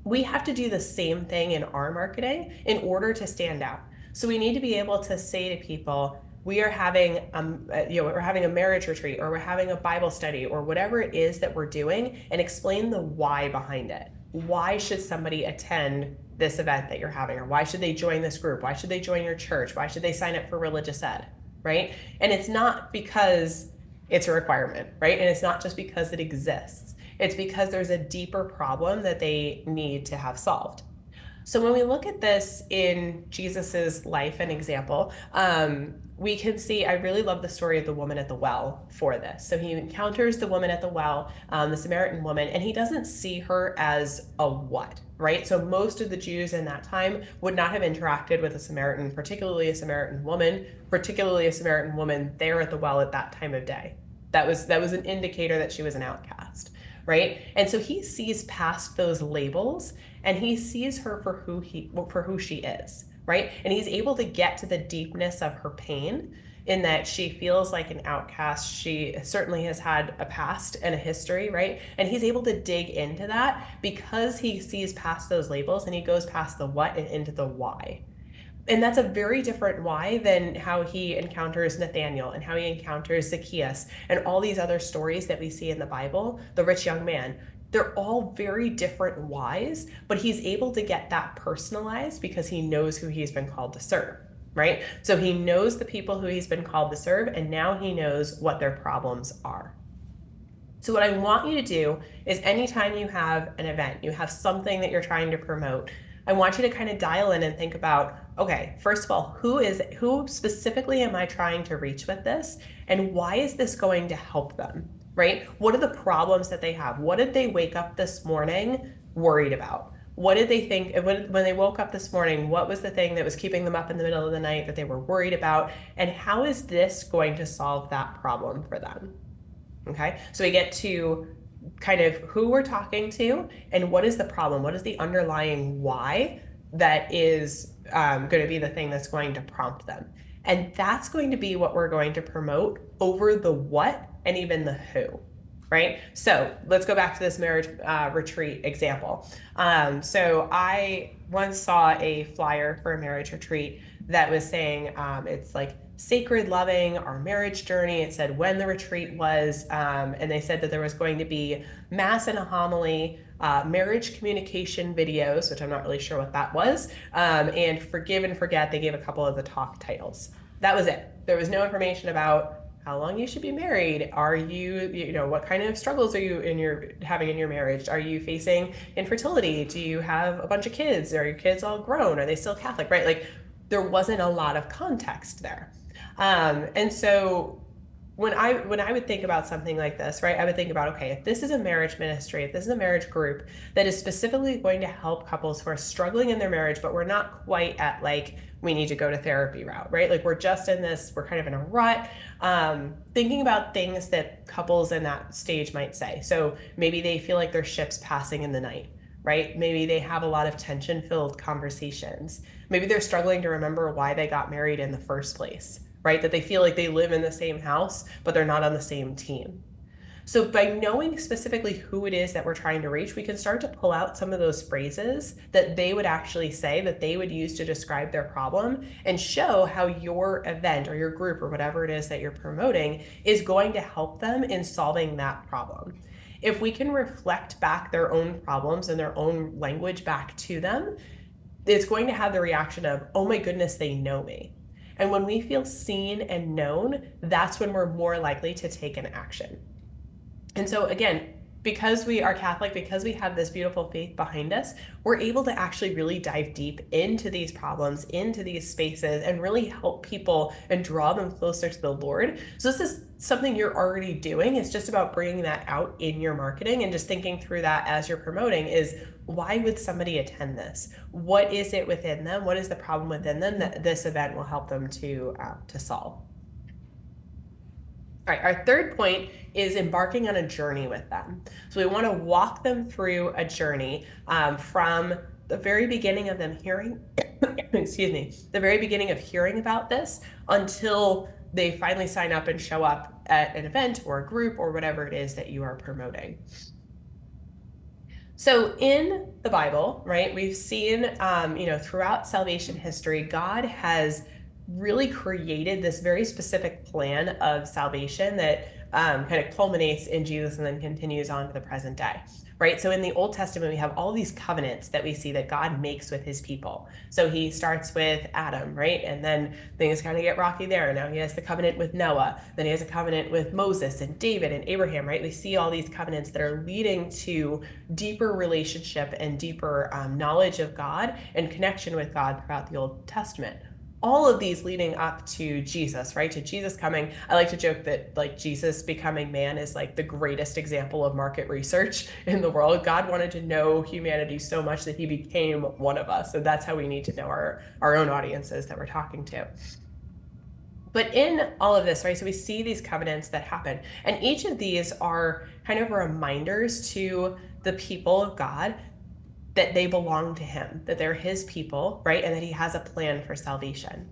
We have to do the same thing in our marketing in order to stand out. So we need to be able to say to people, we are having, we're having a marriage retreat, or we're having a Bible study, or whatever it is that we're doing, and explain the why behind it. Why should somebody attend this event that you're having? Or why should they join this group? Why should they join your church? Why should they sign up for religious ed, right? And it's not because it's a requirement, right? And it's not just because it exists. It's because there's a deeper problem that they need to have solved. So when we look at this in Jesus's life and example, we can see, I really love the story of the woman at the well for this. So he encounters the woman at the well, the Samaritan woman, and he doesn't see her as a what, right? So most of the Jews in that time would not have interacted with a Samaritan, particularly a Samaritan woman there at the well at that time of day. That was an indicator that she was an outcast, right? And so he sees past those labels, and he sees her for who she is, right? And he's able to get to the deepness of her pain, in that she feels like an outcast. She certainly has had a past and a history, right? And he's able to dig into that because he sees past those labels, and he goes past the what and into the why. And that's a very different why than how he encounters Nathaniel and how he encounters Zacchaeus and all these other stories that we see in the Bible, the rich young man. They're all very different whys, but he's able to get that personalized because he knows who he's been called to serve, right? So he knows the people who he's been called to serve, and now he knows what their problems are. So what I want you to do is, anytime you have an event, you have something that you're trying to promote, I want you to kind of dial in and think about, okay, first of all, who specifically am I trying to reach with this? And why is this going to help them, right? What are the problems that they have? What did they wake up this morning worried about? What did they think when they woke up this morning? What was the thing that was keeping them up in the middle of the night that they were worried about? And how is this going to solve that problem for them? Okay, so we get to kind of who we're talking to and what is the problem, what is the underlying why that is going to be the thing that's going to prompt them. And that's going to be what we're going to promote over the what and even the who, right? So let's go back to this marriage retreat example. So I once saw a flyer for a marriage retreat that was saying it's like sacred loving our marriage journey. It said when the retreat was, and they said that there was going to be mass and a homily, marriage communication videos, which I'm not really sure what that was, and forgive and forget. They gave a couple of the talk titles. That was it. There was no information about how long you should be married. Are you what kind of struggles are you having in your marriage? Are you facing infertility? Do you have a bunch of kids? Are your kids all grown? Are they still Catholic, right? Like, there wasn't a lot of context there. And so when I would think about something like this, right, I would think about, okay, if this is a marriage ministry, if this is a marriage group that is specifically going to help couples who are struggling in their marriage, but we're not quite at like, we need to go to therapy route, right? Like, we're just in this, we're kind of in a rut, thinking about things that couples in that stage might say. So maybe they feel like their ship's passing in the night, right? Maybe they have a lot of tension-filled conversations. Maybe they're struggling to remember why they got married in the first place, right? That they feel like they live in the same house, but they're not on the same team. So by knowing specifically who it is that we're trying to reach, we can start to pull out some of those phrases that they would actually say, that they would use to describe their problem, and show how your event or your group or whatever it is that you're promoting is going to help them in solving that problem. If we can reflect back their own problems and their own language back to them, it's going to have the reaction of, oh my goodness, they know me. And when we feel seen and known, that's when we're more likely to take an action. And so again, because we are Catholic, because we have this beautiful faith behind us, we're able to actually really dive deep into these problems, into these spaces, and really help people and draw them closer to the Lord. So this is something you're already doing. It's just about bringing that out in your marketing and just thinking through that as you're promoting is, why would somebody attend this? What is it within them? What is the problem within them that this event will help them to solve? All right, our third point is embarking on a journey with them. So we want to walk them through a journey from the very beginning of them hearing, the very beginning of hearing about this until they finally sign up and show up at an event or a group or whatever it is that you are promoting. So in the Bible, right, we've seen, throughout salvation history, God has really created this very specific plan of salvation that kind of culminates in Jesus and then continues on to the present day, right? So in the Old Testament, we have all these covenants that we see that God makes with his people. So he starts with Adam, right? And then things kind of get rocky there. Now he has the covenant with Noah. Then he has a covenant with Moses and David and Abraham, right? We see all these covenants that are leading to deeper relationship and deeper knowledge of God and connection with God throughout the Old Testament. All of these leading up to Jesus, right? To Jesus coming. I like to joke that like Jesus becoming man is like the greatest example of market research in the world. God wanted to know humanity so much that he became one of us. So that's how we need to know our own audiences that we're talking to. But in all of this, right, so we see these covenants that happen, and each of these are kind of reminders to the people of God that they belong to him, that they're his people, right? And that he has a plan for salvation.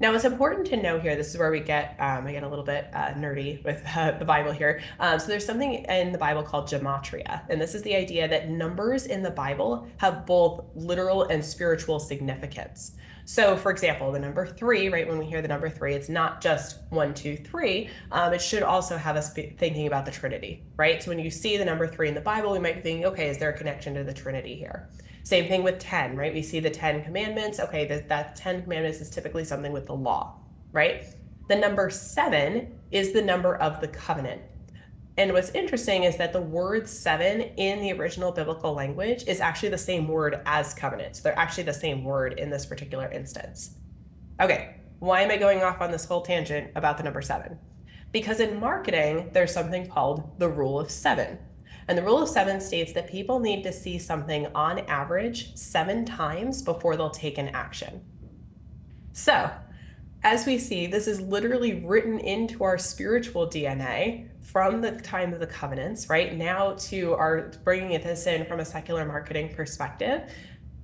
Now, it's important to know here, this is where we get, I get a little bit nerdy with the Bible here. So there's something in the Bible called gematria. And this is the idea that numbers in the Bible have both literal and spiritual significance. So for example, the number 3, right, when we hear the number 3, it's not just 1, 2, 3. It should also have us thinking about the Trinity, right? So when you see the number 3 in the Bible, we might be thinking, okay, is there a connection to the Trinity here? Same thing with 10, right? We see the 10 commandments. Okay, that 10 commandments is typically something with the law, right? The number 7 is the number of the covenant. And what's interesting is that the word 7 in the original biblical language is actually the same word as covenant. So they're actually the same word in this particular instance. Okay, why am I going off on this whole tangent about the number 7? Because in marketing, there's something called the rule of 7. And the rule of 7 states that people need to see something on average 7 times before they'll take an action. So, as we see, this is literally written into our spiritual DNA from the time of the covenants, right? Now to our bringing this in from a secular marketing perspective,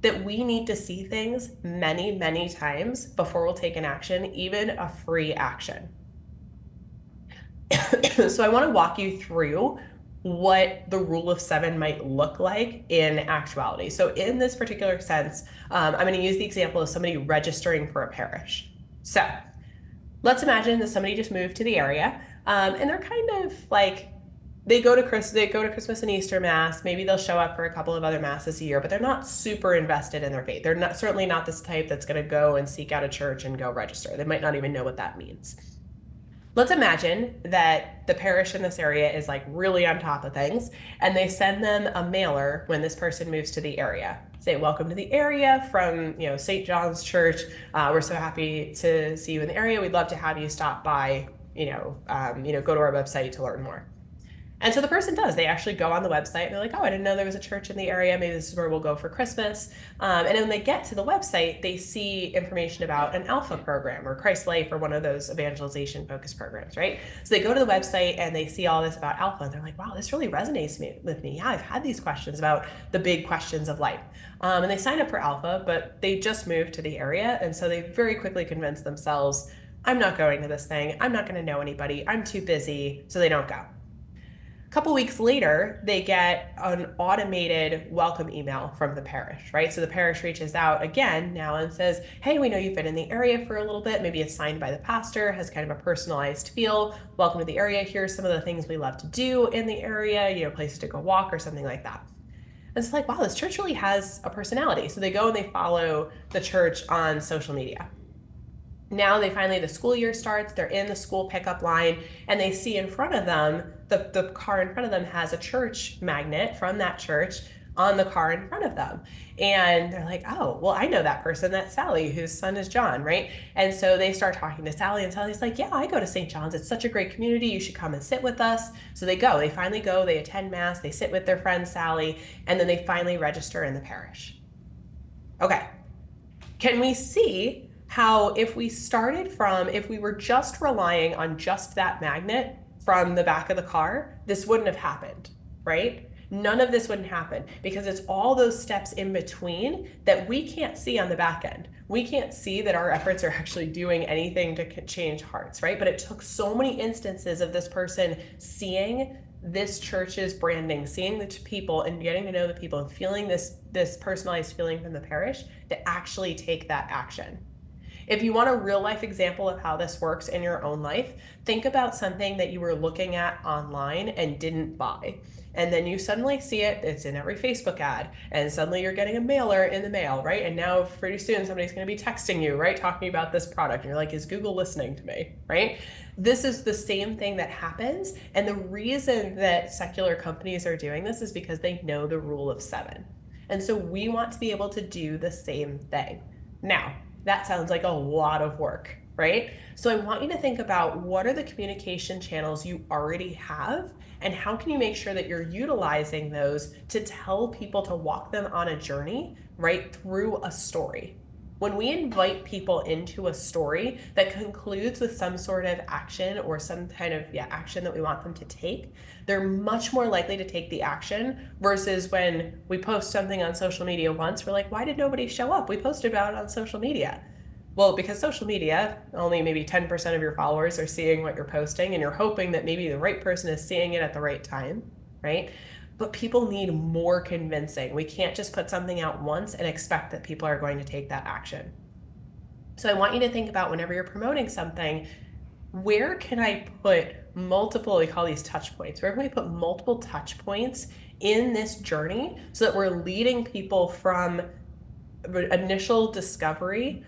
that we need to see things many, many times before we'll take an action, even a free action. So I want to walk you through what the rule of 7 might look like in actuality. So in this particular sense, I'm going to use the example of somebody registering for a parish. So let's imagine that somebody just moved to the area, and they're kind of like, they go to Christmas and Easter Mass. Maybe they'll show up for a couple of other masses a year, but they're not super invested in their faith. They're certainly not this type that's going to go and seek out a church and go register. They might not even know what that means. Let's imagine that the parish in this area is like really on top of things, and they send them a mailer when this person moves to the area. Say, welcome to the area from St. John's Church. We're so happy to see you in the area. We'd love to have you stop by, go to our website to learn more. And so the person does. They actually go on the website and they're like, oh, I didn't know there was a church in the area. Maybe this is where we'll go for Christmas. And then when they get to the website, they see information about an Alpha program or Christ Life or one of those evangelization focused programs, right? So they go to the website and they see all this about Alpha and they're like, wow, this really resonates with me. Yeah, I've had these questions about the big questions of life. And they sign up for Alpha, but they just moved to the area. And so they very quickly convince themselves, I'm not going to this thing. I'm not going to know anybody. I'm too busy. So they don't go. Couple weeks later, they get an automated welcome email from the parish, right? So the parish reaches out again now and says, hey, we know you've been in the area for a little bit. Maybe it's signed by the pastor, has kind of a personalized feel. Welcome to the area. Here's some of the things we love to do in the area, places to go walk or something like that. And it's like, wow, this church really has a personality. So they go and they follow the church on social media. Now the school year starts, they're in the school pickup line, and they see in front of them, the car in front of them has a church magnet from that church on the car in front of them. And they're like, oh, well, I know that person, that's Sally, whose son is John, right? And so they start talking to Sally, and Sally's like, yeah, I go to St. John's. It's such a great community. You should come and sit with us. So they finally go, they attend Mass, they sit with their friend Sally, and then they finally register in the parish. Okay, can we see how if we were just relying on just that magnet from the back of the car, this wouldn't have happened, right? None of this wouldn't happen because it's all those steps in between that we can't see on the back end. We can't see that our efforts are actually doing anything to change hearts, right? But it took so many instances of this person seeing this church's branding, seeing the people and getting to know the people and feeling this personalized feeling from the parish to actually take that action. If you want a real life example of how this works in your own life, think about something that you were looking at online and didn't buy. And then you suddenly see it, it's in every Facebook ad, and suddenly you're getting a mailer in the mail, right? And now pretty soon somebody's gonna be texting you, right? Talking about this product. And you're like, is Google listening to me, right? This is the same thing that happens. And the reason that secular companies are doing this is because they know the rule of 7. And so we want to be able to do the same thing. Now, that sounds like a lot of work, right? So I want you to think about what are the communication channels you already have, and how can you make sure that you're utilizing those to tell people to walk them on a journey right through a story. When we invite people into a story that concludes with some sort of action or some kind of action that we want them to take, they're much more likely to take the action versus when we post something on social media once, we're like, why did nobody show up? We posted about it on social media. Well, because social media, only maybe 10% of your followers are seeing what you're posting, and you're hoping that maybe the right person is seeing it at the right time, right? But people need more convincing. We can't just put something out once and expect that people are going to take that action. So I want you to think about, whenever you're promoting something, where can I put multiple, we call these touch points, where can we put multiple touch points in this journey so that we're leading people from initial discovery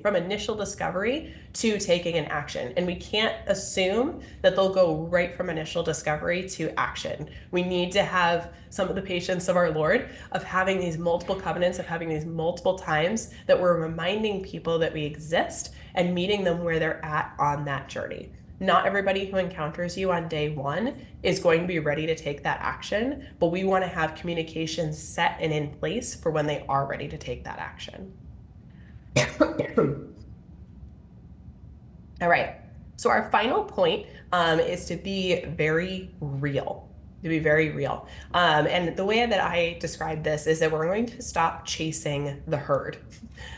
from initial discovery to taking an action. And we can't assume that they'll go right from initial discovery to action. We need to have some of the patience of our Lord, of having these multiple covenants, of having these multiple times that we're reminding people that we exist and meeting them where they're at on that journey. Not everybody who encounters you on day 1 is going to be ready to take that action, but we want to have communication set and in place for when they are ready to take that action. All right, so our final point is to be very real. And the way that I describe this is that we're going to stop chasing the herd.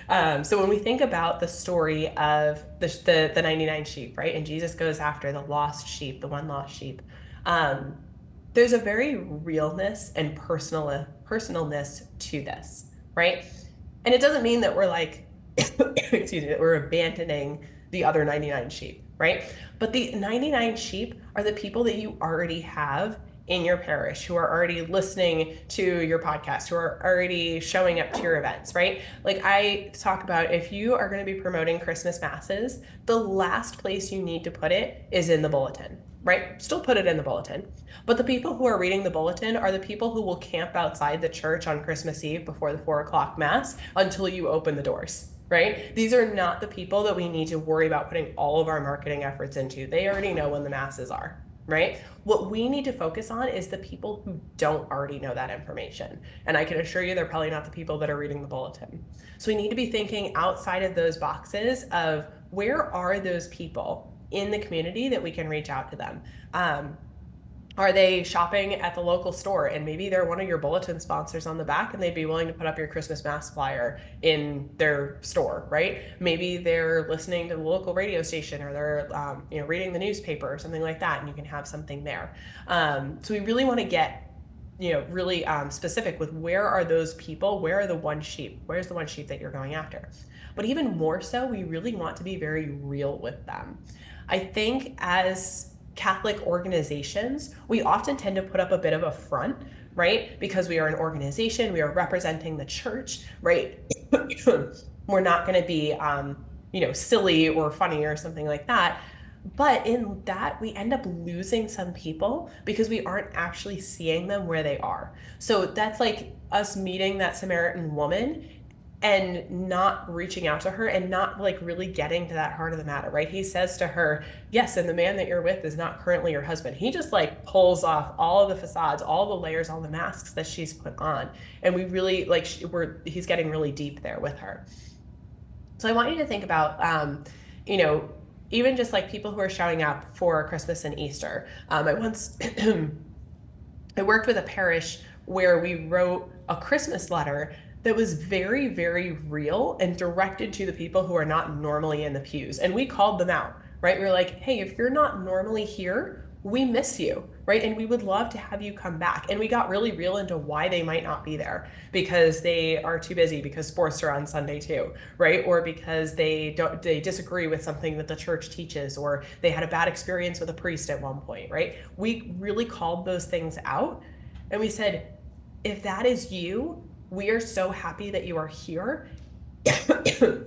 So when we think about the story of the 99 sheep, right? And Jesus goes after the lost sheep, the one lost sheep. There's a very realness and personalness to this, right? And it doesn't mean that we're like, that we're abandoning the other 99 sheep, right? But the 99 sheep are the people that you already have in your parish, who are already listening to your podcast, who are already showing up to your events, right? Like I talk about, if you are going to be promoting Christmas masses, the last place you need to put it is in the bulletin, right? Still put it in the bulletin. But the people who are reading the bulletin are the people who will camp outside the church on Christmas Eve before the 4 o'clock mass until you open the doors. Right? These are not the people that we need to worry about putting all of our marketing efforts into. They already know when the masses are, right? What we need to focus on is the people who don't already know that information. And I can assure you they're probably not the people that are reading the bulletin. So we need to be thinking outside of those boxes of where are those people in the community that we can reach out to them. Are they shopping at the local store, and maybe they're one of your bulletin sponsors on the back and they'd be willing to put up your Christmas mass flyer in their store, right? Maybe they're listening to the local radio station, or they're reading the newspaper or something like that, and you can have something there. So we really want to get really specific with where are those people, where are the one sheep, where's the one sheep that you're going after. But even more so, we really want to be very real with them. I think as Catholic organizations, we often tend to put up a bit of a front, right? Because we are an organization, we are representing the church, right? We're not going to be, silly or funny or something like that. But in that, we end up losing some people because we aren't actually seeing them where they are. So that's like us meeting that Samaritan woman and not reaching out to her and not like really getting to that heart of the matter, right? He says to her, yes, and the man that you're with is not currently your husband. He just like pulls off all of the facades, all the layers, all the masks that she's put on. And we really he's getting really deep there with her. So I want you to think about, even just like people who are showing up for Christmas and Easter. I worked with a parish where we wrote a Christmas letter that was very, very real and directed to the people who are not normally in the pews. And we called them out, right? We were like, hey, if you're not normally here, we miss you, right? And we would love to have you come back. And we got really real into why they might not be there, because they are too busy, because sports are on Sunday too, right? Or because they disagree with something that the church teaches, or they had a bad experience with a priest at one point, right? We really called those things out, and we said, if that is you, we are so happy that you are here.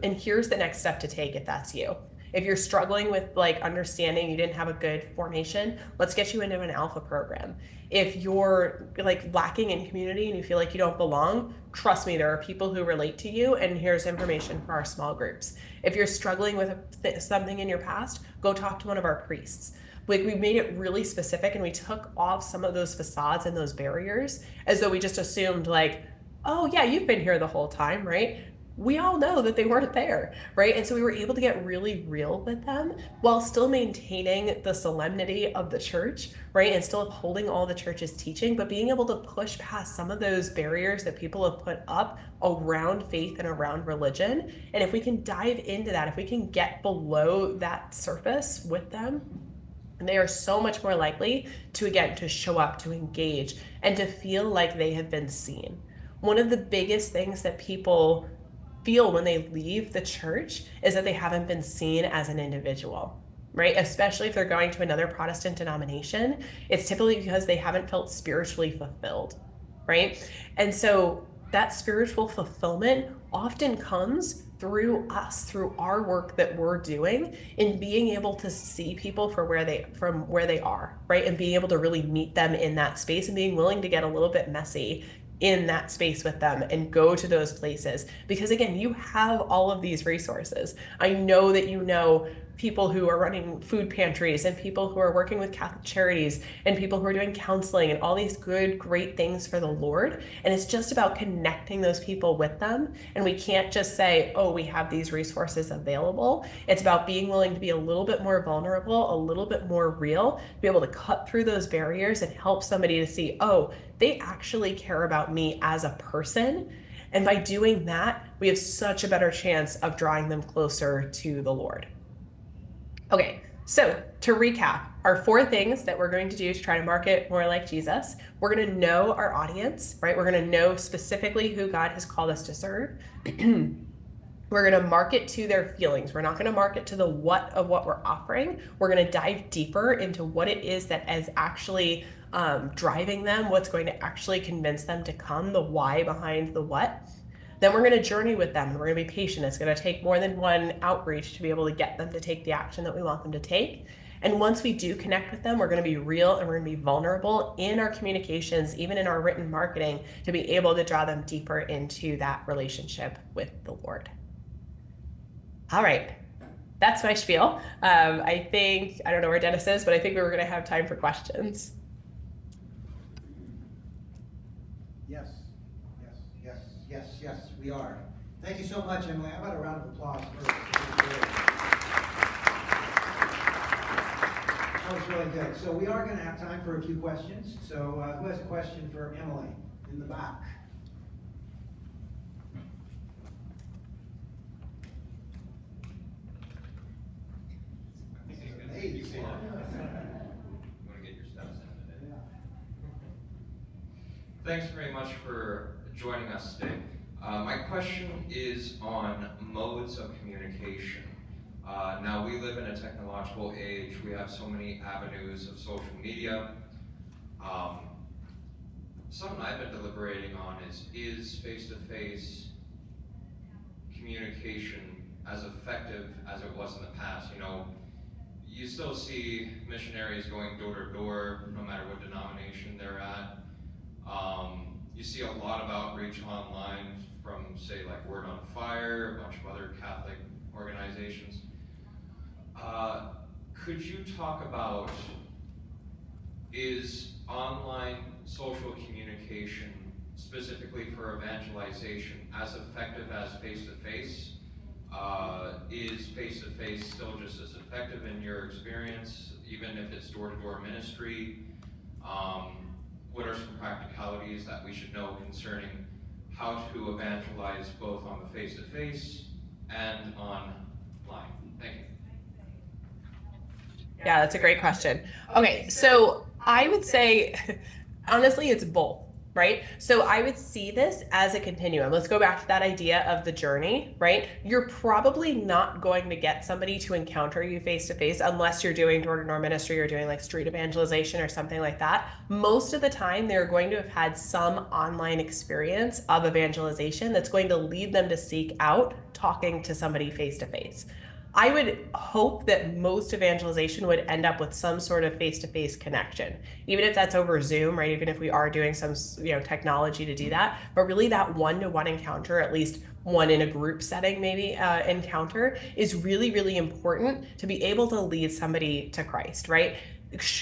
And here's the next step to take if that's you. If you're struggling with like understanding you didn't have a good formation, let's get you into an alpha program. If you're like lacking in community and you feel like you don't belong, trust me, there are people who relate to you, and here's information for our small groups. If you're struggling with something in your past, go talk to one of our priests. Like, we made it really specific, and we took off some of those facades and those barriers as though we just assumed like, oh yeah, you've been here the whole time, right? We all know that they weren't there, right? And so we were able to get really real with them while still maintaining the solemnity of the church, right? And still upholding all the church's teaching, but being able to push past some of those barriers that people have put up around faith and around religion. And if we can dive into that, if we can get below that surface with them, they are so much more likely to, again, to show up, to engage, and to feel like they have been seen. One of the biggest things that people feel when they leave the church is that they haven't been seen as an individual, right? Especially if they're going to another Protestant denomination, it's typically because they haven't felt spiritually fulfilled, right? And so that spiritual fulfillment often comes through us, through our work that we're doing, in being able to see people from where they are, right? And being able to really meet them in that space, and being willing to get a little bit messy in that space with them and go to those places. Because again, you have all of these resources. I know that you know people who are running food pantries, and people who are working with Catholic Charities, and people who are doing counseling, and all these good, great things for the Lord. And it's just about connecting those people with them. And we can't just say, oh, we have these resources available. It's about being willing to be a little bit more vulnerable, a little bit more real, to be able to cut through those barriers and help somebody to see, oh, they actually care about me as a person. And by doing that, we have such a better chance of drawing them closer to the Lord. Okay, so to recap, our 4 things that we're going to do to try to market more like Jesus. We're going to know our audience, right? We're going to know specifically who God has called us to serve. We're going to market to their feelings. We're not going to market to the what of what we're offering. We're going to dive deeper into what it is that is actually driving them, what's going to actually convince them to come, the why behind the what. Then we're going to journey with them, and we're going to be patient. It's going to take more than one outreach to be able to get them to take the action that we want them to take. And once we do connect with them, we're going to be real, and we're going to be vulnerable in our communications, even in our written marketing, to be able to draw them deeper into that relationship with the Lord. All right, that's my spiel. I don't know where Dennis is, but I think we were going to have time for questions.
Yes, we are. Thank you so much, Emily. How about a round of applause for that was really good. So we are going to have time for a few questions. So who has a question for Emily in the back?
You want to get your steps in today. Thanks very much for joining us today. My question is on modes of communication. Now, we live in a technological age. We have so many avenues of social media. Something I've been deliberating on is face-to-face communication as effective as it was in the past? You know, you still see missionaries going door to door, no matter what denomination they're at. You see a lot of outreach online from, say, like Word on Fire, a bunch of other Catholic organizations. Could you talk about, is online social communication, specifically for evangelization, as effective as face-to-face? Is face-to-face still just as effective in your experience, even if it's door-to-door ministry? What are some practicalities that we should know concerning how to evangelize both on the face-to-face and online? Thank you.
Yeah, that's a great question. Okay, so I would say, honestly, it's both, right? So I would see this as a continuum. Let's go back to that idea of the journey, right? You're probably not going to get somebody to encounter you face to face unless you're doing door-to-door ministry or doing like street evangelization or something like that. Most of the time, they're going to have had some online experience of evangelization that's going to lead them to seek out talking to somebody face to face. I would hope that most evangelization would end up with some sort of face-to-face connection, even if that's over Zoom, right? Even if we are doing some, technology to do that, but really that one-to-one encounter, at least one in a group setting, maybe encounter, is really, really important to be able to lead somebody to Christ, right?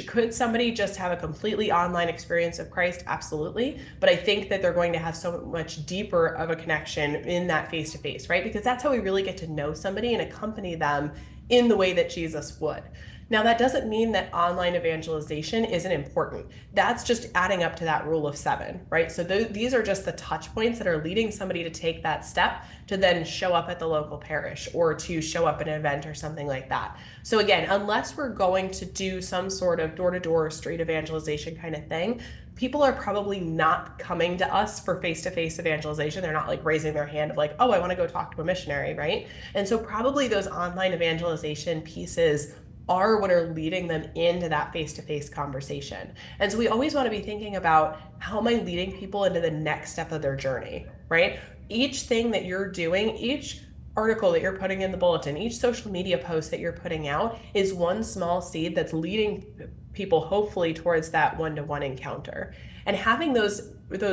Could somebody just have a completely online experience of Christ? Absolutely. But I think that they're going to have so much deeper of a connection in that face-to-face, right? Because that's how we really get to know somebody and accompany them in the way that Jesus would. Now, that doesn't mean that online evangelization isn't important. That's just adding up to that rule of 7, right? So these are just the touch points that are leading somebody to take that step to then show up at the local parish or to show up at an event or something like that. So again, unless we're going to do some sort of door-to-door street evangelization kind of thing, people are probably not coming to us for face-to-face evangelization. They're not like raising their hand of like, oh, I want to go talk to a missionary, right? And so probably those online evangelization pieces are what are leading them into that face-to-face conversation. And so we always want to be thinking about, how am I leading people into the next step of their journey, right? Each thing that you're doing, each article that you're putting in the bulletin, each social media post that you're putting out is one small seed that's leading people hopefully towards that one-to-one encounter. And having those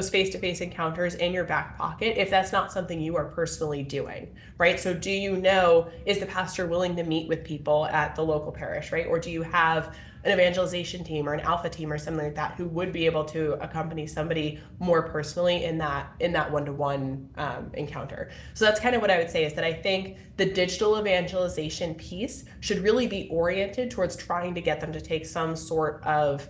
face-to-face encounters in your back pocket, if that's not something you are personally doing, right? So do you know, is the pastor willing to meet with people at the local parish, right? Or do you have an evangelization team or an alpha team or something like that who would be able to accompany somebody more personally in that one-to-one encounter? So that's kind of what I would say, is that I think the digital evangelization piece should really be oriented towards trying to get them to take some sort of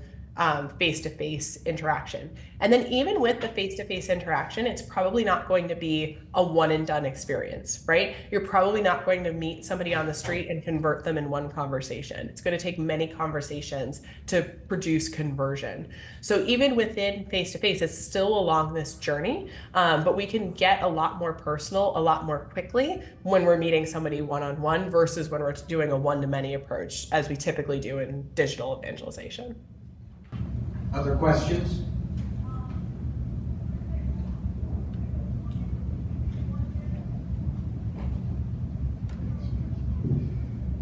face-to-face interaction. And then even with the face-to-face interaction, it's probably not going to be a one and done experience, right? You're probably not going to meet somebody on the street and convert them in one conversation. It's going to take many conversations to produce conversion. So even within face-to-face, it's still along this journey, but we can get a lot more personal, a lot more quickly when we're meeting somebody one-on-one versus when we're doing a one-to-many approach, as we typically do in digital evangelization.
Other questions?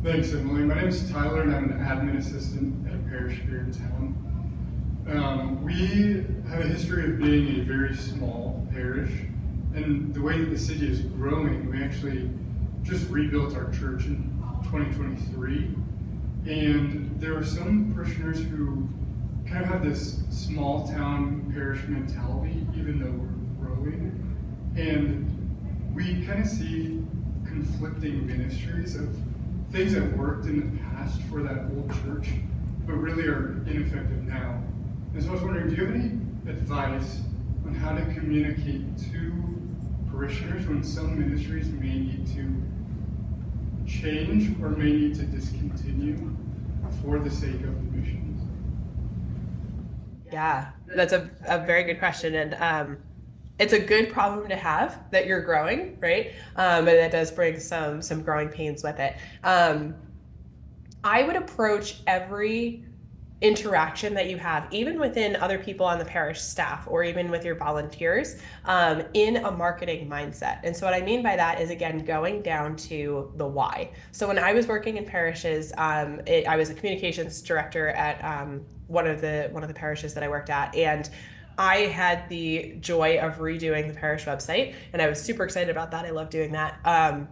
Thanks, Emily. My name is Tyler, and I'm an admin assistant at a parish here in town. We have a history of being a very small parish, and the way that the city is growing, we actually just rebuilt our church in 2023, and there are some parishioners who kind of have this small town parish mentality, even though we're growing. And we kind of see conflicting ministries of things that worked in the past for that old church, but really are ineffective now. And so I was wondering, do you have any advice on how to communicate to parishioners when some ministries may need to change or may need to discontinue for the sake of the missions?
Yeah, that's a very good question. And it's a good problem to have that you're growing, right? And that does bring some growing pains with it. I would approach every interaction that you have, even within other people on the parish staff or even with your volunteers, in a marketing mindset. And so what I mean by that is, again, going down to the why. So when I was working in parishes, I was a communications director at one of the parishes that I worked at, and I had the joy of redoing the parish website, and I was super excited about that. I love doing that.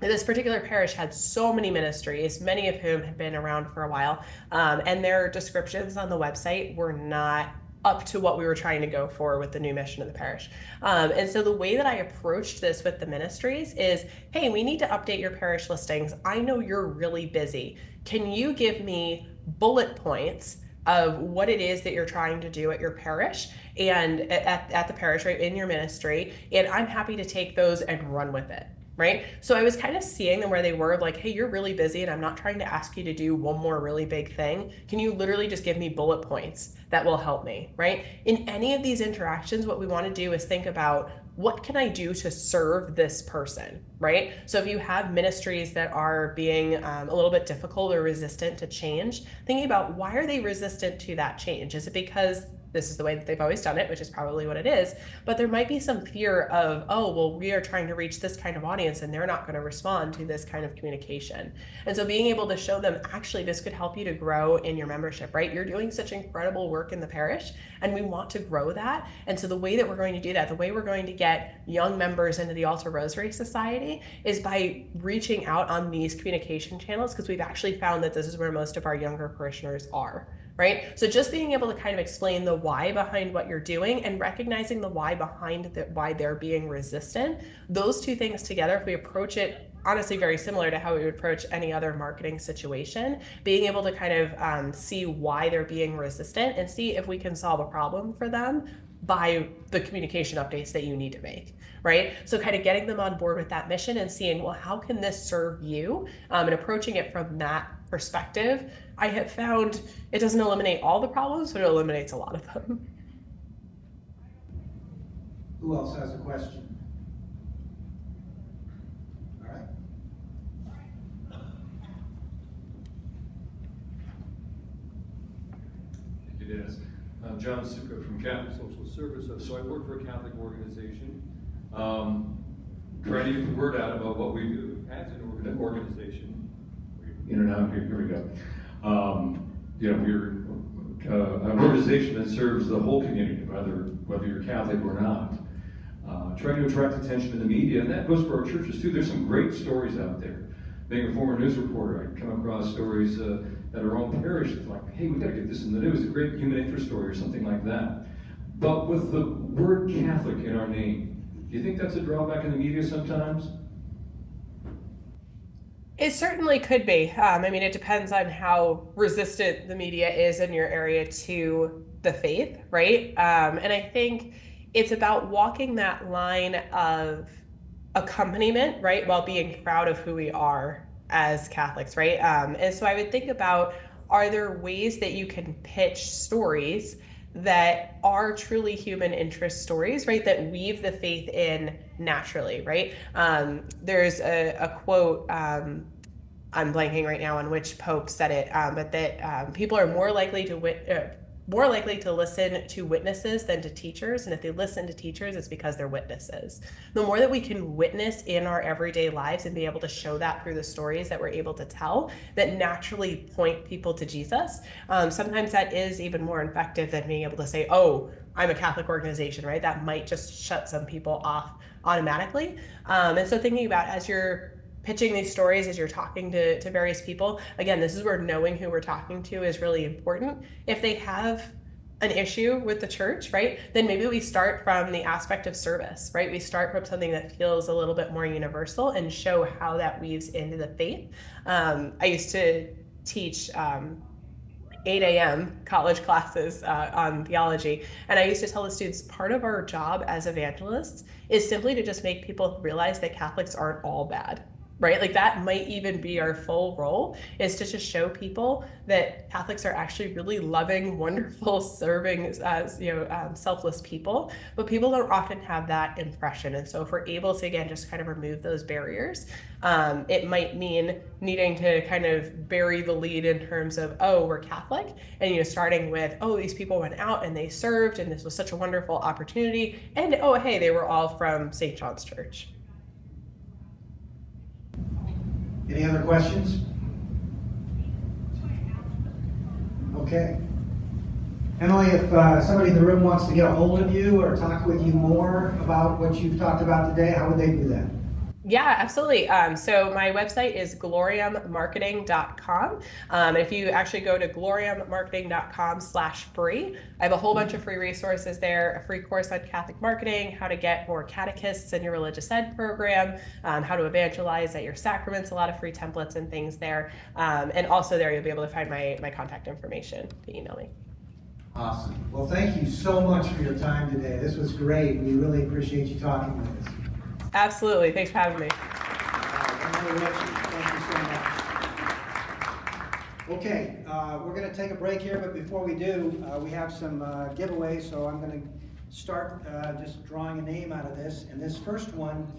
This particular parish had so many ministries, many of whom had been around for a while, and their descriptions on the website were not up to what we were trying to go for with the new mission of the parish. And so the way that I approached this with the ministries is, hey, we need to update your parish listings. I know you're really busy. Can you give me bullet points of what it is that you're trying to do at your parish and at the parish, right, in your ministry, and I'm happy to take those and run with it. right? So I was kind of seeing them where they were, like, hey, you're really busy and I'm not trying to ask you to do one more really big thing. Can you literally just give me bullet points that will help me, right? In any of these interactions, what we want to do is think about, what can I do to serve this person, right? So if you have ministries that are being a little bit difficult or resistant to change, thinking about, why are they resistant to that change? Is it because this is the way that they've always done it, which is probably what it is, but there might be some fear of, oh, well, we are trying to reach this kind of audience and they're not going to respond to this kind of communication. And so being able to show them, actually, this could help you to grow in your membership, right? You're doing such incredible work in the parish and we want to grow that. And so the way that we're going to do that, the way we're going to get young members into the Altar Rosary Society, is by reaching out on these communication channels, because we've actually found that this is where most of our younger parishioners are. Right? So just being able to kind of explain the why behind what you're doing and recognizing the why behind why they're being resistant, those two things together, if we approach it honestly very similar to how we would approach any other marketing situation, being able to kind of see why they're being resistant and see if we can solve a problem for them by the communication updates that you need to make, right? So kind of getting them on board with that mission and seeing, well, how can this serve you? And approaching it from that perspective, I have found it doesn't eliminate all the problems, but it eliminates a lot of them.
Who else has a question? All right.
Thank you, Dennis. I'm John Suka from Catholic Social Service. So I work for a Catholic organization. Trying to get the word out about what we do as an organization. In and out, here we go. We're an organization that serves the whole community, whether you're Catholic or not. Trying to attract attention in the media, and that goes for our churches too. There's some great stories out there. Being a former news reporter, I come across stories at our own parish. It's like, hey, we got to get this in the news, a great human interest story or something like that. But with the word Catholic in our name, do you think that's a drawback in the media sometimes?
It certainly could be. I mean, it depends on how resistant the media is in your area to the faith, right? And I think it's about walking that line of accompaniment, right, while being proud of who we are as Catholics, right? And so I would think about, are there ways that you can pitch stories that are truly human interest stories, right, that weave the faith in naturally, right? There's a quote, I'm blanking right now on which pope said it, but that people are more likely to listen to witnesses than to teachers, and if they listen to teachers, it's because they're witnesses. The more that we can witness in our everyday lives and be able to show that through the stories that we're able to tell, that naturally point people to Jesus, sometimes that is even more effective than being able to say, oh, I'm a Catholic organization, right? That might just shut some people off automatically. And so thinking about, as you're pitching these stories, as you're talking to various people, again, this is where knowing who we're talking to is really important. If they have an issue with the church, right, then maybe we start from the aspect of service, right? We start from something that feels a little bit more universal and show how that weaves into the faith. I used to teach 8 a.m. college classes on theology. And I used to tell the students, part of our job as evangelists is simply to just make people realize that Catholics aren't all bad. Right? Like that might even be our full role, is to just show people that Catholics are actually really loving, wonderful, serving, selfless people, but people don't often have that impression. And so if we're able to, again, just kind of remove those barriers, it might mean needing to kind of bury the lead in terms of, oh, we're Catholic, and starting with, oh, these people went out and they served, and this was such a wonderful opportunity, and oh, hey, they were all from St. John's Church.
Any other questions? Okay. Emily, if somebody in the room wants to get a hold of you or talk with you more about what you've talked about today, how would they do that?
Yeah, absolutely. So my website is gloriummarketing.com. If you actually go to gloriummarketing.com/free, I have a whole bunch of free resources there, a free course on Catholic marketing, how to get more catechists in your religious ed program, how to evangelize at your sacraments, a lot of free templates and things there. And also there you'll be able to find my contact information to email me.
Awesome. Well, thank you so much for your time today. This was great. We really appreciate you talking with us.
Absolutely. Thanks for having me.
Emily Ricci. Thank you so much. Okay, we're going to take a break here, but before we do, we have some giveaways, so I'm going to start just drawing a name out of this. And this first one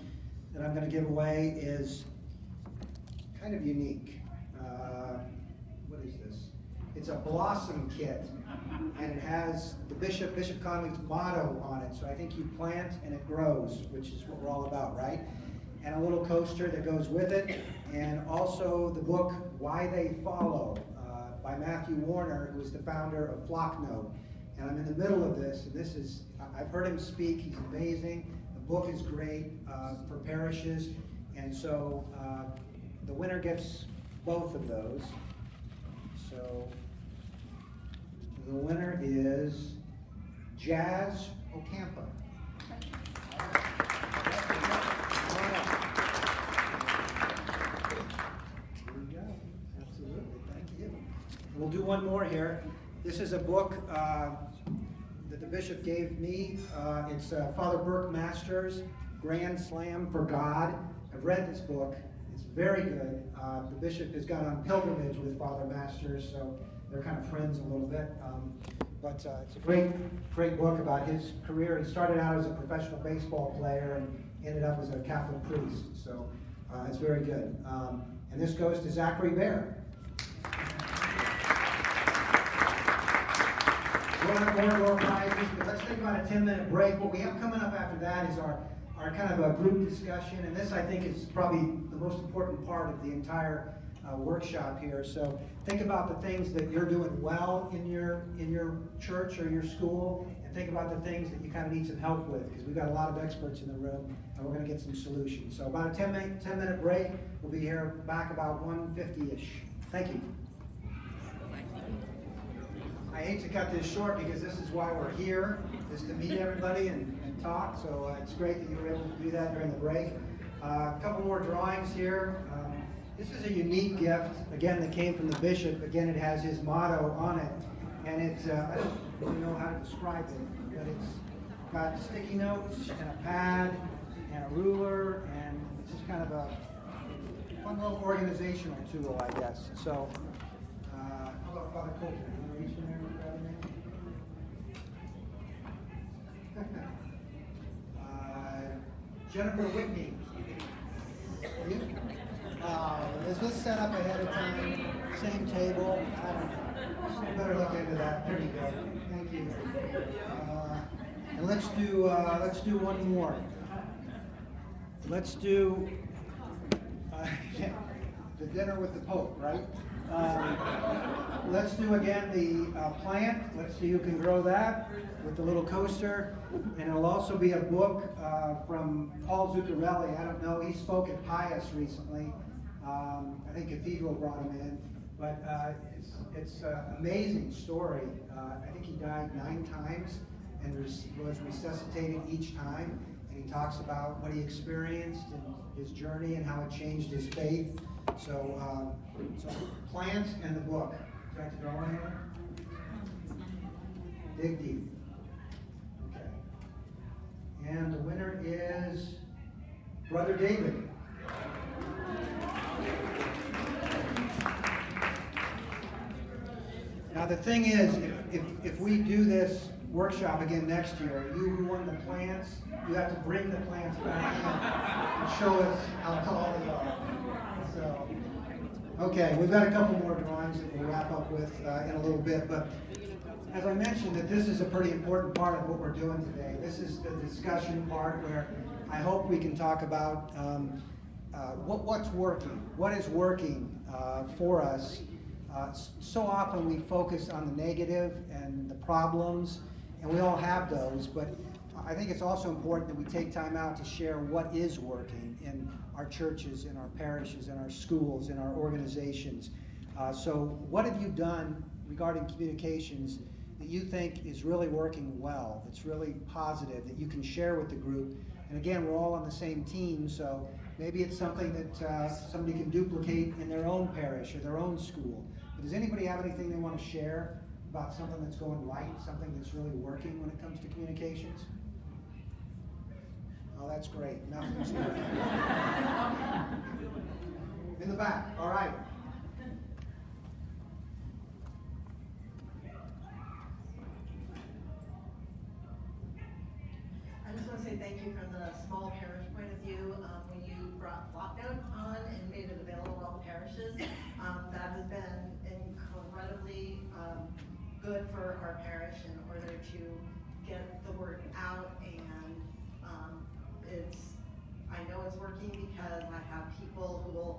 that I'm going to give away is kind of unique. What is this? It's a blossom kit, and it has the Bishop Conley's motto on it. So I think you plant and it grows, which is what we're all about, right? And a little coaster that goes with it, and also the book Why They Follow by Matthew Warner, who is the founder of Flocknote. And I'm in the middle of this, and this is, I've heard him speak, he's amazing. The book is great for parishes, and so the winner gets both of those. So the winner is Jazz Ocampa. We'll do one more here. This is a book that the bishop gave me. It's Father Burke Masters' Grand Slam for God. I've read this book. It's very good. The bishop has gone on pilgrimage with Father Masters, so they're kind of friends a little bit. But it's a great book about his career. He started out as a professional baseball player and ended up as a Catholic priest. So it's very good. And this goes to Zachary Bear. We'll have more prizes, but let's take about a 10-minute break. What we have coming up after that is our kind of a group discussion, and this I think is probably the most important part of the entire workshop here. So think about the things that you're doing well in your church or your school, and think about the things that you kind of need some help with, because we've got a lot of experts in the room, and we're going to get some solutions. So about a 10-minute break. We'll be here back about 1:50-ish. Thank you. I hate to cut this short because this is why we're here, is to meet everybody and talk. So it's great that you were able to do that during the break. A couple more drawings here. This is a unique gift, again, that came from the bishop. Again, it has his motto on it. And it's, I don't really know how to describe it, but it's got sticky notes and a pad and a ruler, and it's just kind of a fun little organizational tool, I guess. So, how about Father Coulter? You reach in there and grab it? Jennifer Whitney. You? Is this set up ahead of time? Same table? I better look into that. There you go. Thank you. And let's do one more. Let's do the dinner with the Pope, right? Let's do again the plant. Let's see who can grow that with the little coaster. And it'll also be a book from Paul Zuccarelli. I don't know, he spoke at Pius recently. I think Cathedral brought him in. But it's an amazing story. I think he died 9 times and was resuscitated each time. And he talks about what he experienced and his journey and how it changed his faith. So, plant and the book. Would you like to draw one here? Dig deep. Okay. And the winner is Brother David. Now the thing is, if we do this workshop again next year, you who won the plants, you have to bring the plants back in and show us how tall they are. So, okay, we've got a couple more drawings that we'll wrap up with in a little bit, but as I mentioned, that this is a pretty important part of what we're doing today. This is the discussion part where I hope we can talk about what's working, what is working for us. So often we focus on the negative and the problems, and we all have those, but I think it's also important that we take time out to share what is working in our churches, in our parishes, in our schools, in our organizations. So what have you done regarding communications that you think is really working well, that's really positive, that you can share with the group? And again, we're all on the same team, so maybe it's something that somebody can duplicate in their own parish or their own school. But does anybody have anything they want to share about something that's going right, something that's really working when it comes to communications? Oh, that's great. Nothing's working. In the back, all right.
I just want to say thank you from the small parish point of view. When you brought Flocknote on and made it available to all the parishes, that has been incredibly good for our parish in order to get the word out. And I know it's working because I have people who will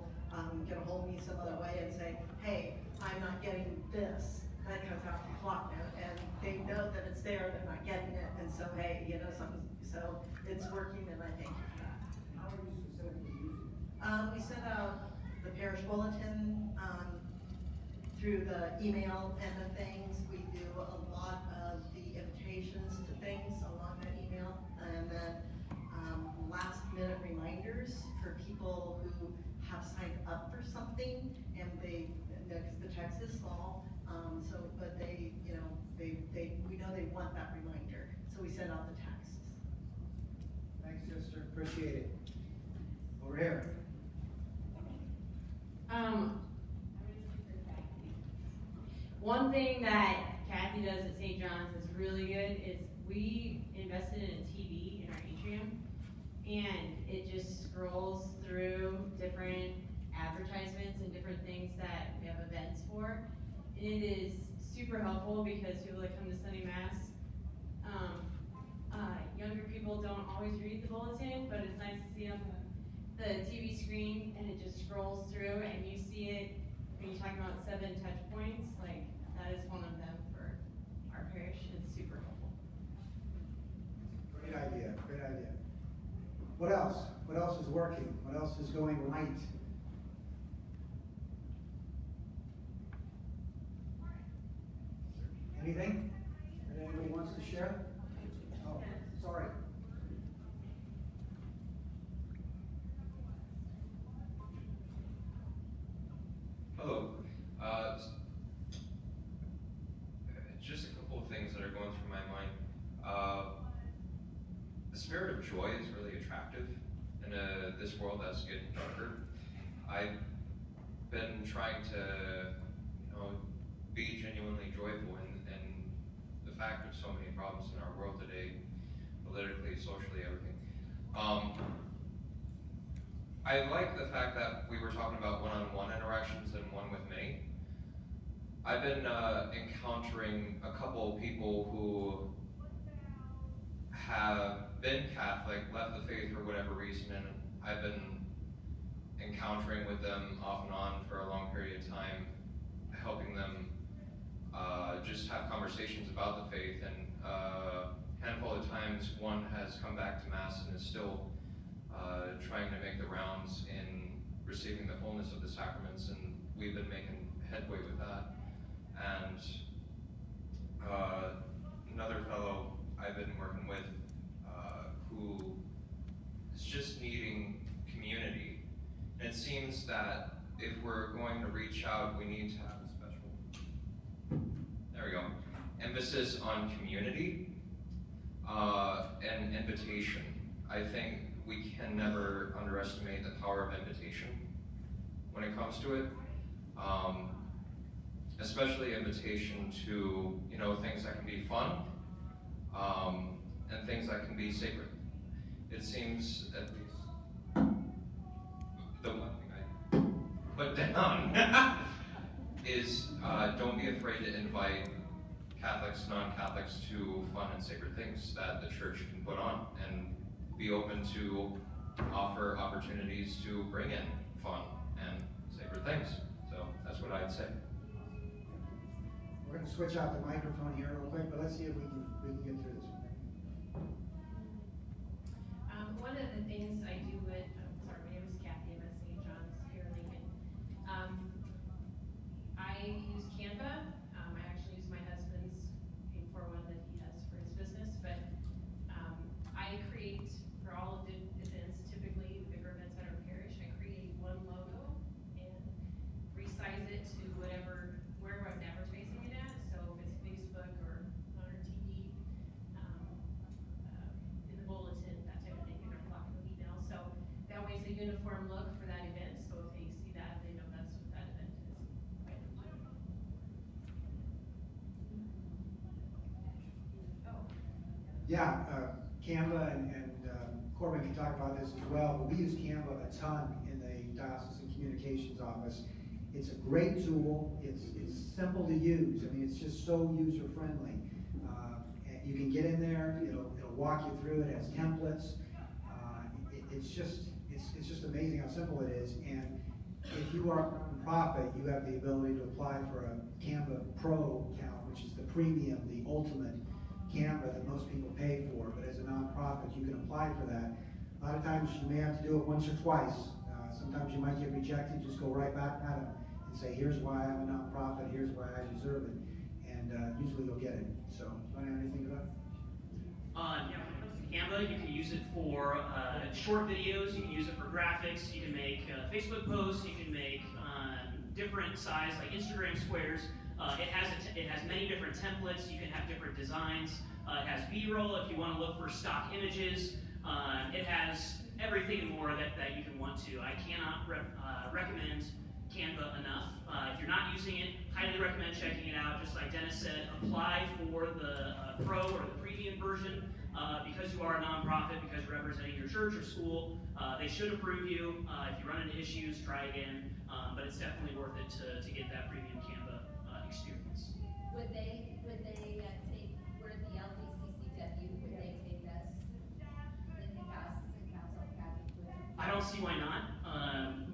get a hold of me some other way and say, hey, I'm not getting this. And that comes out from Flocknote, and they know that it's there, they're not getting it, and so hey, you know, something. So it's working, and I thank you for that.
How are you specifically using it?
We send out the parish bulletin through the email end of things. We do a lot of the invitations to things along that email, and then last minute reminders for people who have signed up for something, and they, because the text is small, but they, you know, we know they want that reminder, so we send out the texts.
Thanks, sister, appreciate it. Over here.
One thing that Kathy does at St. John's is really good is we invested in a TV in our atrium, and it just scrolls through different advertisements and different things that we have events for. And it is super helpful because people that come to Sunday Mass, younger people don't always read the bulletin, but it's nice to see on the TV screen, and it just scrolls through, and you see it when you're talking about 7 touch points, like that is one of them for our parish. It's super helpful.
Great idea, great idea. What else? What else is working? What else is going right? Anything that anybody wants to share? Oh, sorry.
Hello. Just a couple of things that are going through my mind. The spirit of joy is really attractive in this world that's getting darker. I've been trying to, be genuinely joyful in the fact of so many problems in our world today, politically, socially, everything. I like the fact that we were talking about one-on-one interactions and one with many. I've been encountering a couple of people who have been Catholic, left the faith for whatever reason, and I've been encountering with them off and on for a long period of time, helping them just have conversations about the faith. And a handful of times, one has come back to Mass and is still trying to make the rounds in receiving the fullness of the sacraments, and we've been making headway with that. And another fellow I've been working with who is just needing community. And it seems that if we're going to reach out, we need to have a special, there we go, emphasis on community and invitation. I think we can never underestimate the power of invitation when it comes to it. Especially invitation to, things that can be fun, and things that can be sacred. It seems, at least, the one thing I put down is don't be afraid to invite Catholics, non-Catholics to fun and sacred things that the church can put on, and be open to offer opportunities to bring in fun and sacred things. So that's what I'd say.
We're going to switch out the microphone here real quick, but let's see if we can get through this.
One of the things I do with, my name is Kathy, I'm at St. John's here in Lincoln. I use Canva. I actually use my husband's for one that he has for his business, but I create for all of the events, typically bigger events at our parish, I create one logo and resize it to wherever I'm advertising it at. So if it's Facebook or on our TV, in the bulletin, that type of thing, in our flock of email. So that
Yeah, Canva and Corbin can talk about this as well, but we use Canva a ton in the Diocesan Communications Office. It's a great tool. It's simple to use. I mean, it's just so user-friendly. And you can get in there. It'll walk you through. It has templates. It's just amazing how simple it is. And if you are a nonprofit, you have the ability to apply for a Canva Pro account, which is the premium, the ultimate Canva that most people pay for. But as a nonprofit, you can apply for that. A lot of times you may have to do it once or twice. Sometimes you might get rejected. Just go right back at them and say, here's why I'm a nonprofit. Here's why I deserve it. And usually you'll get it. So, do you want to add anything to that?
Yeah, when it comes to Canva, you can use it for short videos, you can use it for graphics, you can make Facebook posts, you can make different size, like Instagram squares. It has many different templates, you can have different designs. It has B-roll if you want to look for stock images. It has everything and more that you can want to. I cannot recommend Canva enough. If you're not using it, highly recommend checking it out. Just like Dennis said, apply for the pro or the premium version because you are a nonprofit, because you're representing your church or school. They should approve you. If you run into issues, try again. But it's definitely worth it to get that premium Canva experience.
Would they take, we're the LDCCW, would they take us, the Diocesan Council of Catholic Religion?
I don't see why not,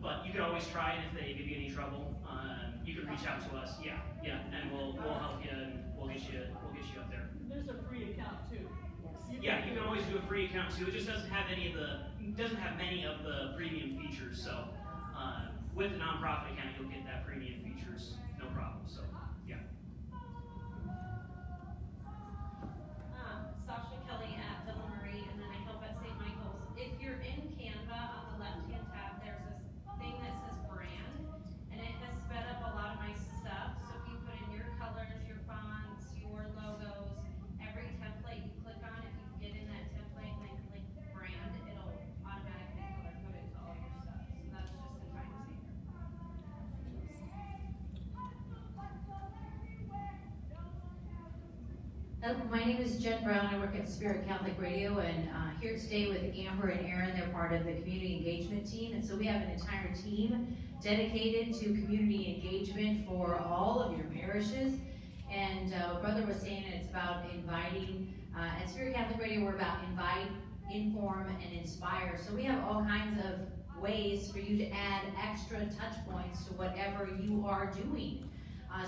but you could always try it if they give you any trouble. You can reach out to us, yeah, and we'll help you and we'll get you up there.
There's a free account too.
Yeah, you can always do a free account too. It just doesn't have many of the premium features. So with the nonprofit account, you'll get that premium features, no problem. So yeah.
Sasha Kelly at Villa Marie, and then I help at St. Michael's. If you're in Canva, on the left-hand tab, there's this thing that says brand, and it has sped up a lot of my stuff. So if you put in your colors, your fonts, your logos, every template you click on, if you get in that template and then click brand, it'll automatically color code it to all your stuff. So that's just a time saver.
My name is Jen Brown. I work at Spirit Catholic Radio, and here today with Amber and Aaron. They're part of the community engagement team, and so we have an entire team dedicated to community engagement for all of your parishes. And what Brother was saying, it's about inviting. At Spirit Catholic Radio, we're about invite, inform, and inspire. So we have all kinds of ways for you to add extra touch points to whatever you are doing.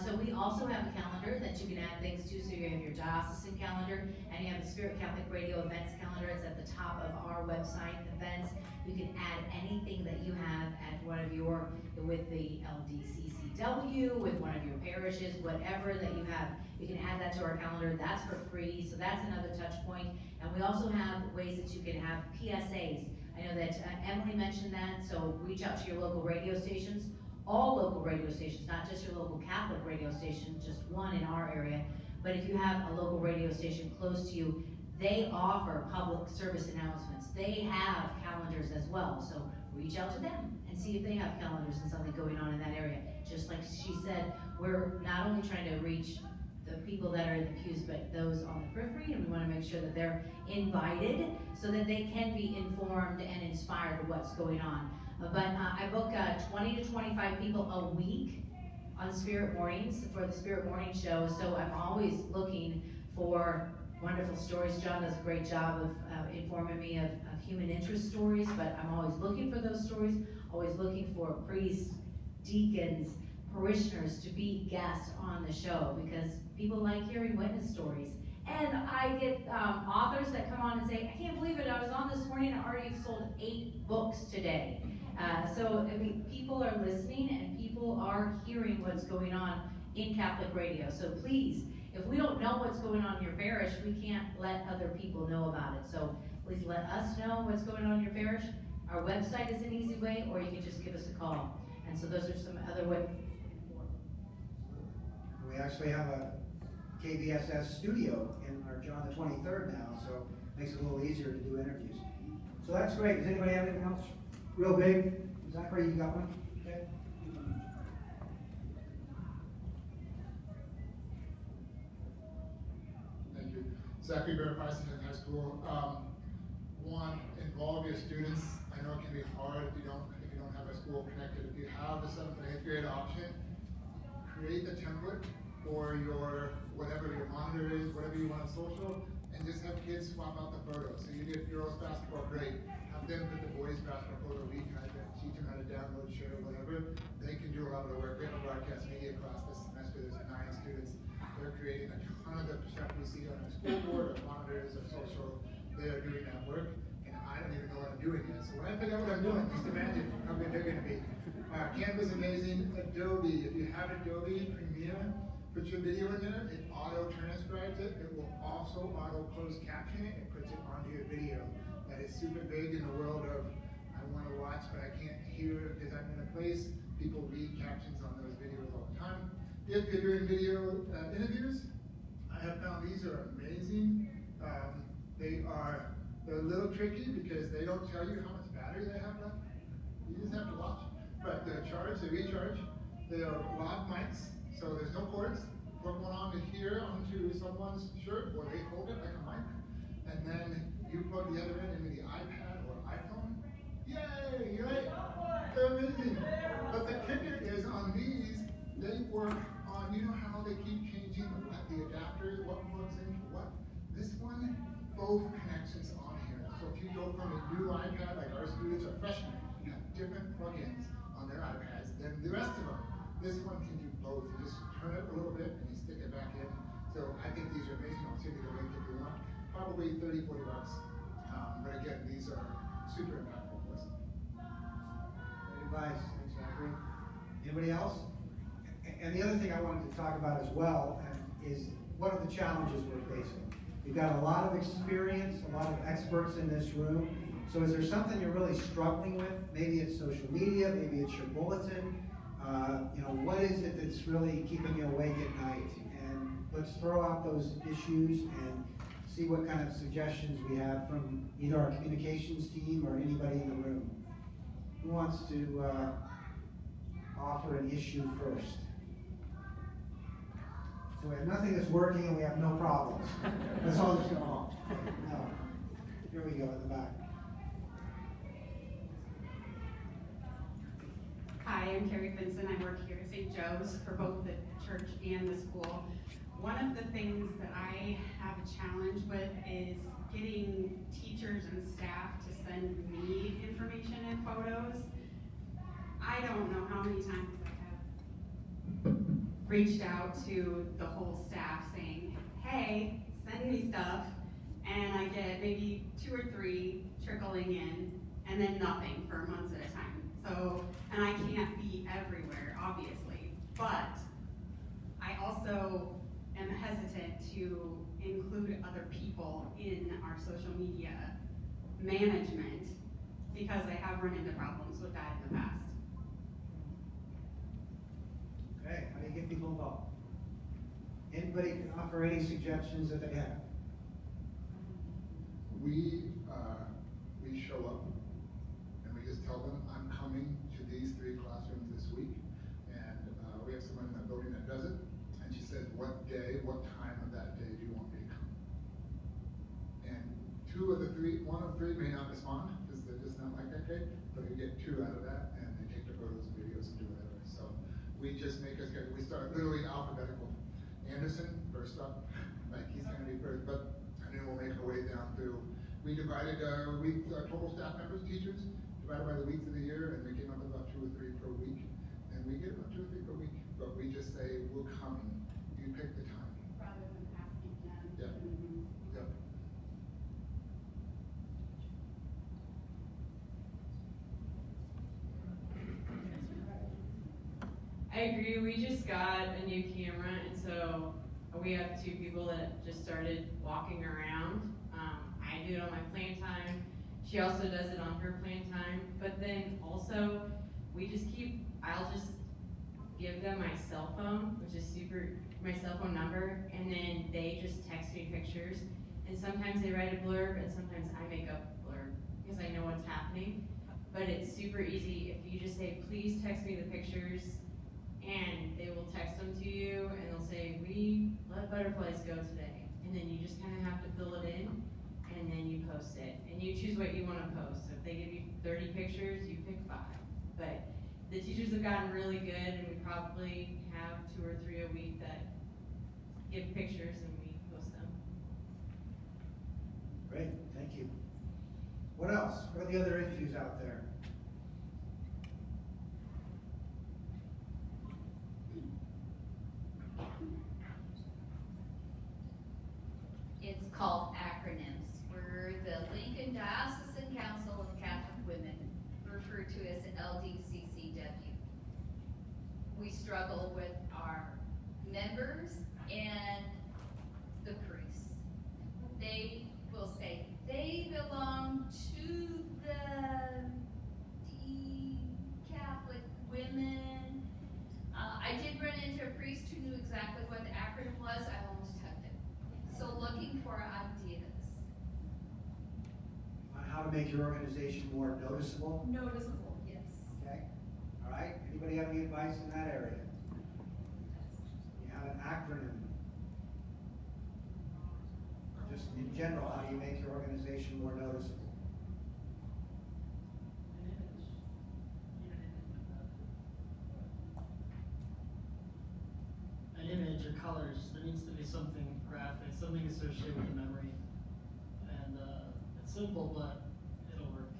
So we also have a calendar that you can add things to. So you have your diocesan calendar, and you have the Spirit Catholic Radio events calendar. It's at the top of our website, events. You can add anything that you have at one of your, with the LDCCW, with one of your parishes, whatever that you have. You can add that to our calendar. That's for free, so that's another touch point. And we also have ways that you can have PSAs. I know that Emily mentioned that, so reach out to your local radio stations. All local radio stations, not just your local Catholic radio station, just one in our area. But if you have a local radio station close to you, they offer public service announcements. They have calendars as well, so reach out to them and see if they have calendars and something going on in that area. Just like she said, we're not only trying to reach the people that are in the pews, but those on the periphery, and we want to make sure that they're invited so that they can be informed and inspired of what's going on. But I book 20 to 25 people a week on Spirit Mornings for the Spirit Morning Show, so I'm always looking for wonderful stories. John does a great job of informing me of human interest stories, but I'm always looking for those stories, always looking for priests, deacons, parishioners to be guests on the show, because people like hearing witness stories. And I get authors that come on and say, I can't believe it, I was on this morning and I already sold 8 books today. So, I mean, people are listening and people are hearing what's going on in Catholic radio. So please, if we don't know what's going on in your parish, we can't let other people know about it. So please let us know what's going on in your parish. Our website is an easy way, or you can just give us a call. And so those are some other ways.
We actually have a KBSS studio in our John the 23rd now, so it makes it a little easier to do interviews. So that's great. Does anybody have anything else? Real big? Zachary, you got one? Okay.
Thank you. Zachary Barrett Bicentennial High School. One, involve your students. I know it can be hard if you don't have a school connected. If you have the 7th and 8th grade option, create the template for your whatever your monitor is, whatever you want on social, and just have kids swap out the photos. So you get girls basketball, great. Have them put the boys basketball photo. We kind of teach them how to download, share, whatever. They can do a lot of the work. We have a broadcast media class this semester. There's 9 students. They're creating a ton of the stuff we see on our school board, our monitors, our social. They are doing that work, and I don't even know what I'm doing yet. So when I figure out what I'm doing, just imagine how good they're going to be. Canva's amazing. Adobe, if you have Adobe Premiere, put your video in there, it auto-transcribes it. It will also auto-close caption it and puts it onto your video. That is super big in the world of, I want to watch, but I can't hear because I'm in a place. People read captions on those videos all the time. If you're doing video interviews, I have found these are amazing. They're a little tricky because they don't tell you how much battery they have left. You just have to watch. But they're charged, they recharge. They are lav mics, so there's no cords. Put one on to here onto someone's shirt, or they hold it like a mic, and then you plug the other end into the iPad or iPhone. Yay, right? They're amazing. But the kicker is on these, they work on, you know how they keep changing the adapters, what plugs into what? This one, both connections on here. So if you go from a new iPad, like our students are freshmen, you have different plugins on their iPads than the rest of them. This one can do both. You just turn it a little bit and you stick it back in. So I think these are amazing. I'll send you the link if you want. Probably 30, 40 bucks. But again, these are super impactful for us.
Great advice. Thanks, Zachary. Anybody else? And the other thing I wanted to talk about as well is what are the challenges we're facing? We've got a lot of experience, a lot of experts in this room. So is there something you're really struggling with? Maybe it's social media, maybe it's your bulletin. What is it that's really keeping you awake at night? And let's throw out those issues and see what kind of suggestions we have from either our communications team or anybody in the room. Who wants to offer an issue first? So we have nothing that's working and we have no problems. That's all that's going on. No. Here we go in the back.
Hi, I'm Carrie Vinson. I work here at St. Joe's for both the church and the school. One of the things that I have a challenge with is getting teachers and staff to send me information and photos. I don't know how many times I have reached out to the whole staff saying, hey, send me stuff, and I get maybe 2 or 3 trickling in, and then nothing for months at a time. So, and I can't be everywhere, obviously, but I also am hesitant to include other people in our social media management because I have run into problems with that in the past.
Okay, how do you get people involved? Anybody can offer any suggestions that they have?
We show up and we just tell them, I'm coming to these 3 classrooms this week, and we have someone in that building that does it, and she says, what day, what time of that day do you want me to come? And 2 of the 3, 1 of 3 may not respond, because they're just not like that day, but we get 2 out of that, and they take the photos and videos and do whatever. So we just make us get, we start literally alphabetical. Anderson, first up, like he's gonna be first, but, and then we'll make our way down through. We divided our total staff members, teachers, divided by the weeks of the year, and we came up with about 2 or 3 per week. And we get about 2 or 3 per week, but we just say, we're coming, you pick the time.
Rather than asking them.
Yep. Yep.
I agree, we just got a new camera, and so we have 2 people that just started walking around. I do it on my playing time. She also does it on her playing time. But then also, I'll just give them my cell phone, which is my cell phone number, and then they just text me pictures. And sometimes they write a blurb, and sometimes I make up a blurb, because I know what's happening. But it's super easy if you just say, please text me the pictures, and they will text them to you, and they'll say, we let butterflies go today. and then you just kind of have to fill it in, and then you post it, and you choose what you want to post. So if they give you 30 pictures, you pick 5. But the teachers have gotten really good, and we probably have 2 or 3 a week that give pictures and we post them.
Great, thank you. What else? What are the other issues out there?
It's called acronyms. We're the Lincoln Diocesan Council of Catholic Women, referred to as LDCCW. We struggle with our members and the priests. They will say they belong to the Catholic women. I did run into a priest who knew exactly what the acronym was. I almost tucked it. So looking for ideas.
On how to make your organization more noticeable?
Noticeable, yes.
Okay, all right. Anybody have any advice in that area? You have an acronym. Just in general, how do you make your organization more noticeable?
An image or colors. There needs to be something graphic, something associated with the memory. And it's simple, but it'll work.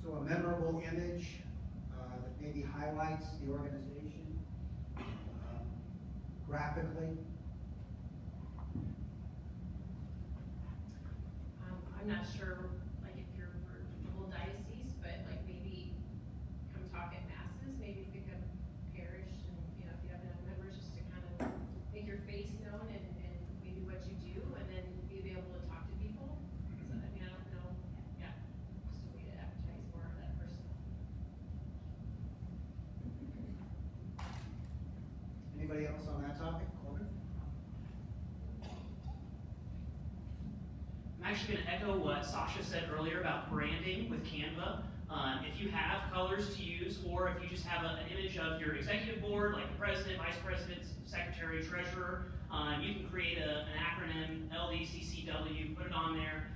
So a memorable image that maybe highlights the organization graphically.
I'm not sure, like if you're for the whole diocese, but like maybe come talk at masses, maybe pick up parish, and you know, if you have enough members, just to kind of make your face known and maybe what you do, and then be able to talk to people. So I mean, I don't know, yeah, just a way to advertise more of that person.
Anybody else on that topic? Corbin?
I'm actually going to echo what Sasha said earlier about branding with Canva. If you have colors to use, or if you just have an image of your executive board, like the president, vice president, secretary, treasurer, you can create an acronym, LDCCW, put it on there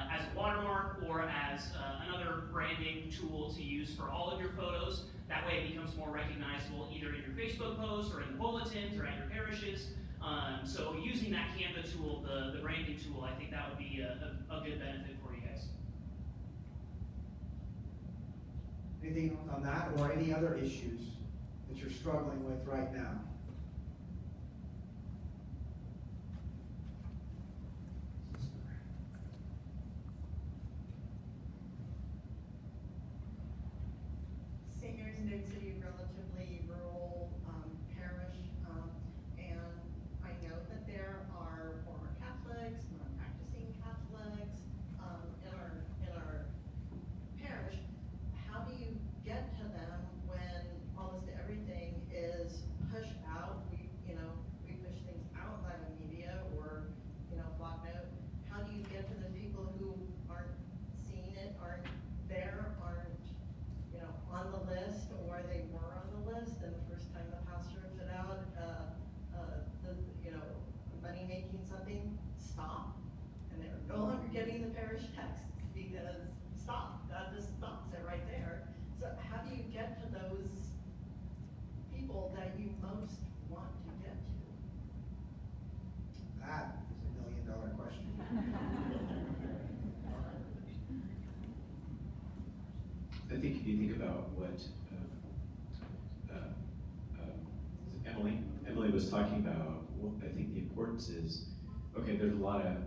as a watermark or as another branding tool to use for all of your photos. That way it becomes more recognizable either in your Facebook posts or in the bulletins or at your parishes. So using that Canva tool, the branding tool, I think that would be a good benefit for you guys.
Anything else on that, or any other issues that you're struggling with right now?
St. Mary's in Dune City, relatively rural parish, and I know that there are former Catholics, non-practicing Catholics in our parish. How do you get to them when almost everything is pushed out? We push things out by the media or Flock Note. How do you get to the people who aren't seeing it, aren't there, aren't on the list, or they were on the list, and the first time the pastor put out money making something, stop, and they're no longer getting the parish texts because stop, that just stops it right there. So how do you get to those people that you most want to get to?
That is $1 million question.
I think if you think about what Emily was talking about, I think the importance is, okay, there's a lot of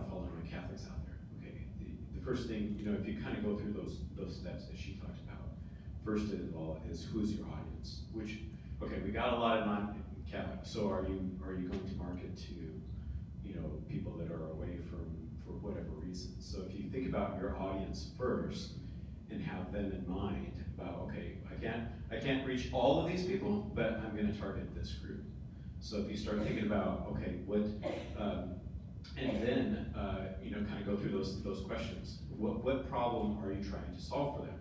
fallen away Catholics out there. Okay, the first thing, if you kind of go through those steps that she talked about, first of all is who's your audience. Which, okay, we got a lot of non-Catholic. So are you going to market to people that are away for whatever reason? So if you think about your audience first and have them in mind about, okay, I can't reach all of these people, but I'm going to target this group. So if you start thinking about, okay, what, and then kind of go through those questions. What problem are you trying to solve for them?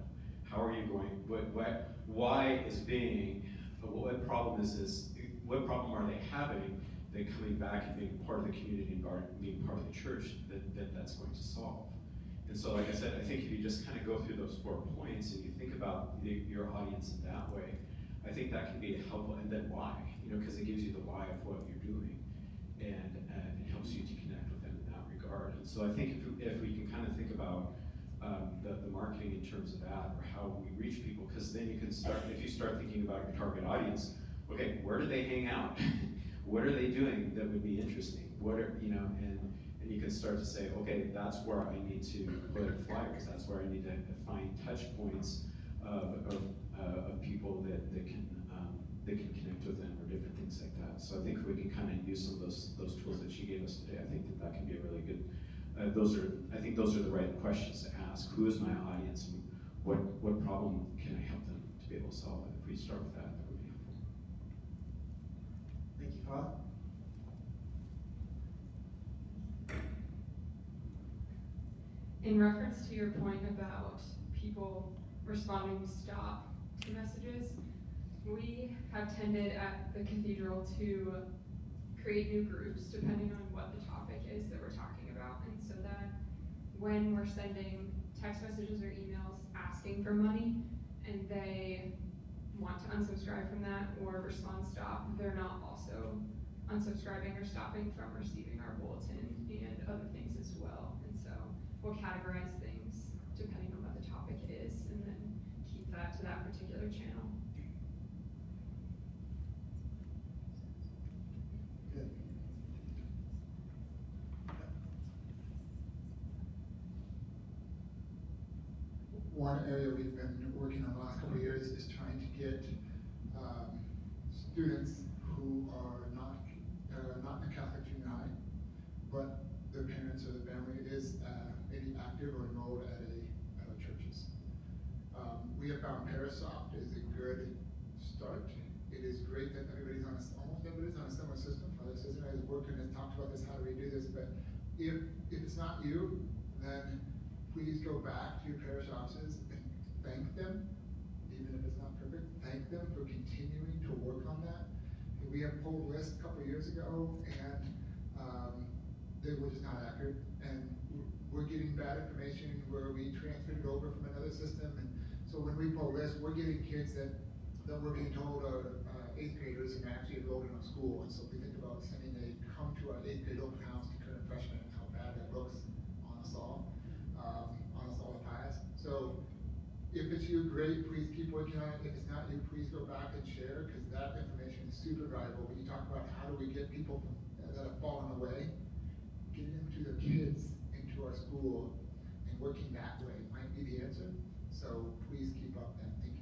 How are you going? Why is being? What problem is this? What problem are they having then coming back and being part of the community and being part of the church, that's going to solve. And so, like I said, I think if you just kind of go through those 4 points and you think about your audience in that way, I think that can be helpful. And then why? Because it gives you the why of what you're doing, and it helps you to connect with them in that regard. And so I think if we can kind of think about the marketing in terms of that, or how we reach people, because then you can start, if you start thinking about your target audience, okay, where do they hang out? What are they doing that would be interesting? What are, and you can start to say, okay, that's where I need to put flyers. That's where I need to find touch points of people that can connect with them, or different things like that. So I think if we can kind of use some of those tools that she gave us today, I think that can be a really good. I think those are the right questions to ask. Who is my audience? And what problem can I help them to be able to solve? If we start with that would be helpful.
Thank you, Father.
In reference to your point about people responding stop to messages, we have tended at the cathedral to create new groups depending on what the topic is that we're talking about. And so that when we're sending text messages or emails asking for money and they want to unsubscribe from that or respond stop, they're not also unsubscribing or stopping from receiving our bulletin and other things as well. And so we'll categorize things depending on what the topic is and then keep that to that particular channel.
Good.
One area we've been working on the last couple of years is trying to get students who are not in a Catholic junior high, but their parents or their family is maybe active or enrolled at a churches. We have found Parasoft is a good start. It is great that almost everybody's on a similar system. Father Cesar has worked and has talked about this, how do we do this, but if it's not you, then please go back to your parish offices and thank them, even if it's not perfect, thank them for continuing to work on that. We have pulled lists a couple of years ago, and they were just not accurate, and we're getting bad information where we transferred it over from another system, and so when we pull lists, we're getting kids that we're being told are 8th graders and actually enrolled in a school, and so if we think about sending come to our 8th grade open house to current freshmen, and how bad that looks on us all the pies. So if it's you, great, please keep working on it. If it's not you, please go back and share, because that information is super valuable. When you talk about how do we get people that have fallen away, getting them to their kids into our school and working that way might be the answer. So please keep up that. Thank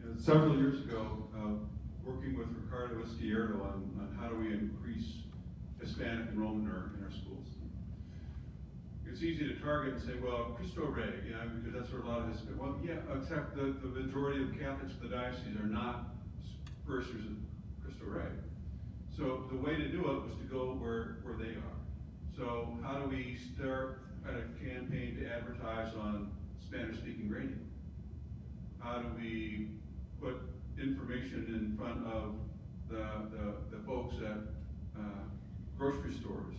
you.
Several years ago, working with Ricardo Izquierdo on how do we increase Hispanic enrollment in our schools. It's easy to target and say, well, Cristo Rey, because that's where a lot of this. Well, yeah, except the majority of Catholics in the diocese are not parishioners of Cristo Rey. So the way to do it was to go where they are. So how do we start a campaign to advertise on Spanish-speaking radio? How do we put information in front of the folks at grocery stores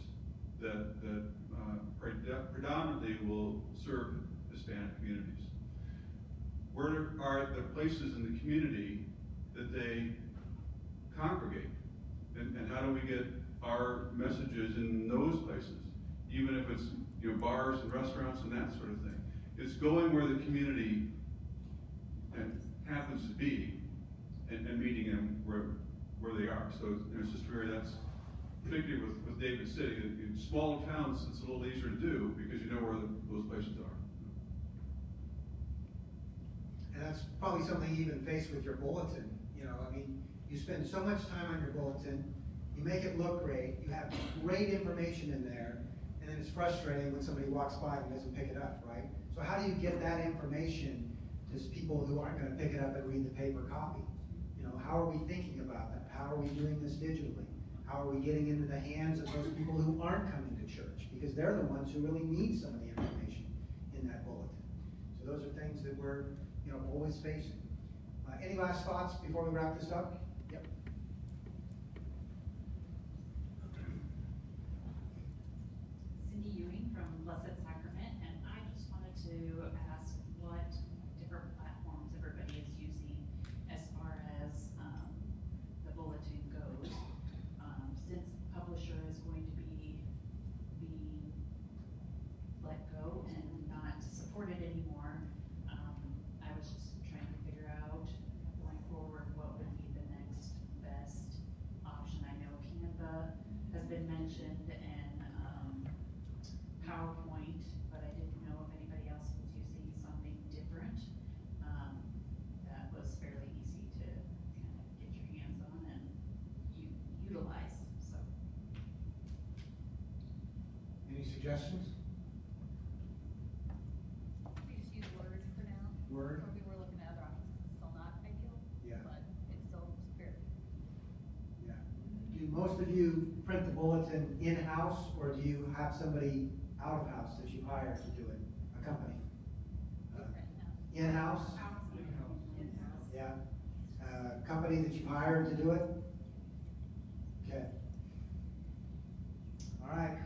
that predominantly will serve Hispanic communities? Where are the places in the community that they congregate? And how do we get our messages in those places, even if it's bars and restaurants and that sort of thing? It's going where the community happens to be and meeting them where they are. So Sister Mary, that's particularly with David City. In smaller towns, it's a little easier to do because you know where those places are.
And that's probably something you even face with your bulletin. You spend so much time on your bulletin, you make it look great, you have great information in there, and then it's frustrating when somebody walks by and doesn't pick it up, right? So how do you get that information to people who aren't going to pick it up and read the paper copy? How are we thinking about that? How are we doing this digitally? How are we getting into the hands of those people who aren't coming to church? Because they're the ones who really need some of the information in that bulletin. So those are things that we're always facing. Any last thoughts before we wrap this up? Yep.
Cindy Ewing from Blessed Sacrament, and I just wanted to ask what different platforms everybody is using as far as the bulletin goes. Since publisher is going to be being let go and not supported anymore, I was just trying to figure out going forward what would be the next best option. I know Canva has been mentioned and PowerPoint, but I didn't know if anybody else was using something different that was fairly easy to kind of get your hands on and utilize. So,
Any suggestions?
We just use Word for now.
Word?
Or we were looking at other options, it's still not ideal.
Yeah.
But it's still very.
Yeah. Do most of you print the bulletin in-house, or do you have somebody out of house that you hire to do it, a company? In-house? Yeah. Company that you hired to do it? Okay. All right.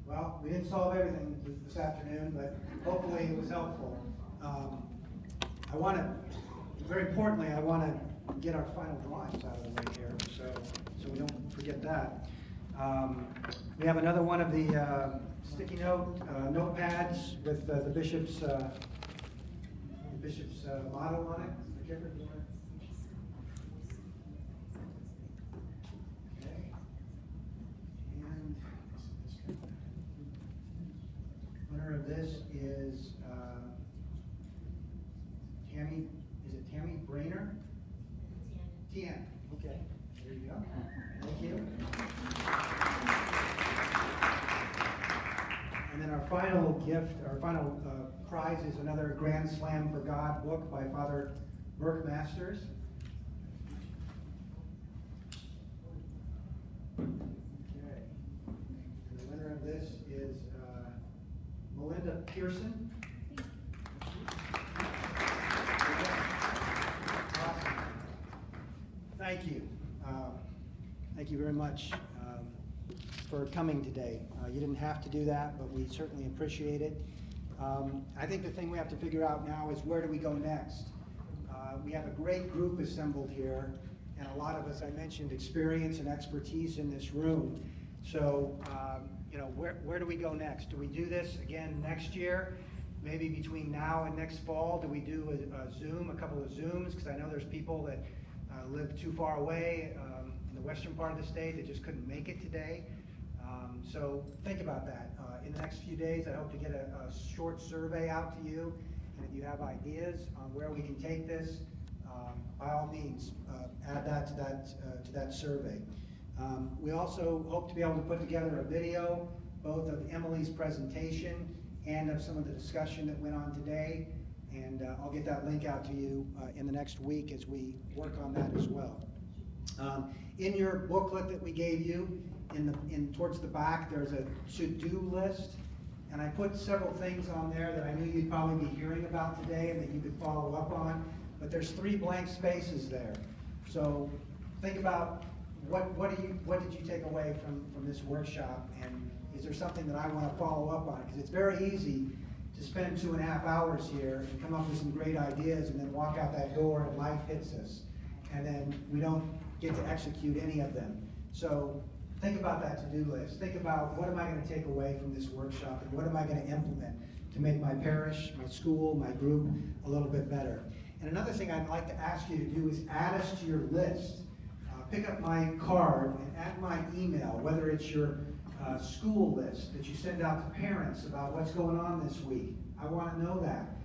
Well, we didn't solve everything this afternoon, but hopefully it was helpful. Very importantly, I want to get our final drawings out of the way here, so we don't forget that. We have another one of the sticky notepads with the bishop's motto on it. Gifford, do you want to- Okay. And winner of this is Tammy. Is it Tammy Brainer? Tien. Okay. There you go. Thank you. And then our final gift, our final prize is another Grand Slam for God book by Father Burke Masters. Okay. And the winner of this is Melinda Pearson. Awesome. Thank you. Thank you very much for coming today. You didn't have to do that, but we certainly appreciate it. I think the thing we have to figure out now is where do we go next? We have a great group assembled here, and a lot of us, I mentioned, experience and expertise in this room. So, where do we go next? Do we do this again next year? Maybe between now and next fall, do we do a Zoom, a couple of Zooms? Because I know there's people that live too far away in the western part of the state that just couldn't make it today. So think about that. In the next few days, I hope to get a short survey out to you. And if you have ideas on where we can take this, by all means, add that to that survey. We also hope to be able to put together a video, both of Emily's presentation and of some of the discussion that went on today. And I'll get that link out to you in the next week as we work on that as well. In your booklet that we gave you, towards the back, there's a to-do list. And I put several things on there that I knew you'd probably be hearing about today and that you could follow up on. But there's 3 blank spaces there. So think about what did you take away from this workshop, and is there something that I want to follow up on? Because it's very easy to spend 2.5 hours here and come up with some great ideas and then walk out that door and life hits us. And then we don't get to execute any of them. So think about that to-do list. Think about what am I going to take away from this workshop and what am I going to implement to make my parish, my school, my group a little bit better. And another thing I'd like to ask you to do is add us to your list. Pick up my card and add my email, whether it's your school list that you send out to parents about what's going on this week. I want to know that.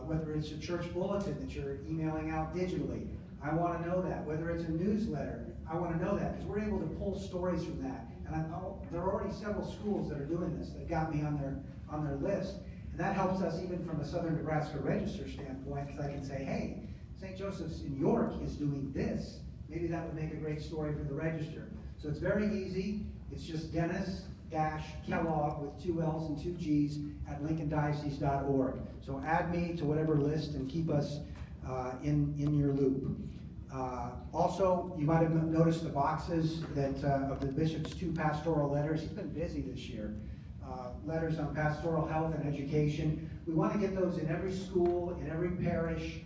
Whether it's a church bulletin that you're emailing out digitally, I want to know that. Whether it's a newsletter, I want to know that, because we're able to pull stories from that. And there are already several schools that are doing this that got me on their list. And that helps us even from a Southern Nebraska Register standpoint, because I can say, hey, St. Joseph's in York is doing this. Maybe that would make a great story for the Register. So it's very easy. It's just Dennis-Kellogg with 2 L's and 2 G's at lincolndiocese.org. So add me to whatever list and keep us in your loop. Also, you might have noticed the boxes that of the bishop's 2 pastoral letters. He's been busy this year. Letters on pastoral health and education. We want to get those in every school, in every parish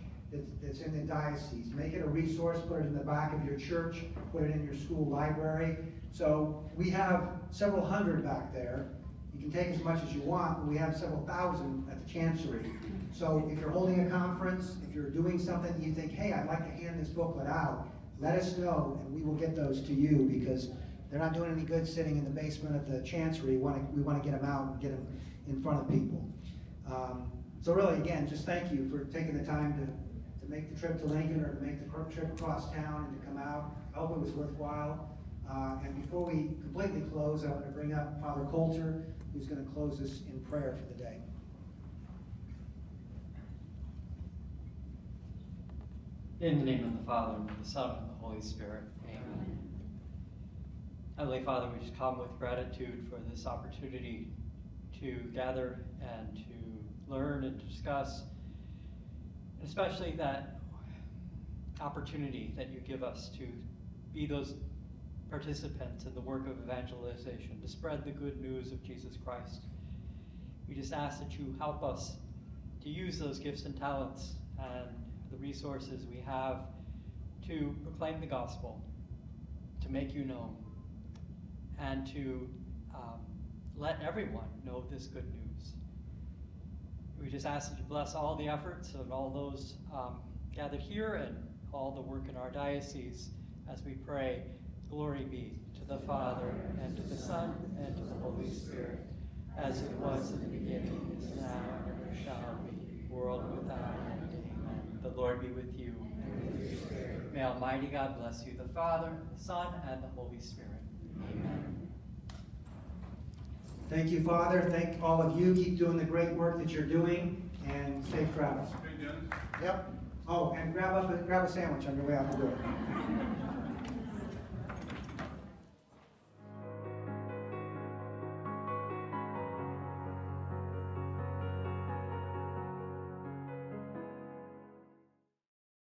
that's in the diocese. Make it a resource, put it in the back of your church, put it in your school library. So we have several hundred back there. You can take as much as you want, but we have several thousand at the Chancery. So if you're holding a conference, if you're doing something you think, hey, I'd like to hand this booklet out, let us know and we will get those to you, because they're not doing any good sitting in the basement of the Chancery. We want to get them out and get them in front of people. So really, again, just thank you for taking the time to make the trip to Lincoln, or to make the trip across town and to come out. I hope it was worthwhile. And before we completely close, I want to bring up Father Coulter, who's going to close us in prayer for the day.
In the name of the Father, and of the Son, and of the Holy Spirit. Amen. Heavenly Father, we just come with gratitude for this opportunity to gather and to learn and discuss, and especially that opportunity that you give us to be those participants in the work of evangelization, to spread the good news of Jesus Christ. We just ask that you help us to use those gifts and talents and the resources we have to proclaim the gospel, to make you known, and to let everyone know this good news. We just ask that you bless all the efforts of all those gathered here and all the work in our diocese as we pray. Glory be to the Father, and to the Son, and to the Holy Spirit, as it was in the beginning, is now, and ever shall be, world without end. Amen. The Lord be with you. And with your spirit. May Almighty God bless you, the Father, the Son, and the Holy Spirit. Amen.
Thank you, Father. Thank all of you. Keep doing the great work that you're doing, and safe travels.
Hey, Dennis.
Yep. Oh, and grab a sandwich on your way out the door.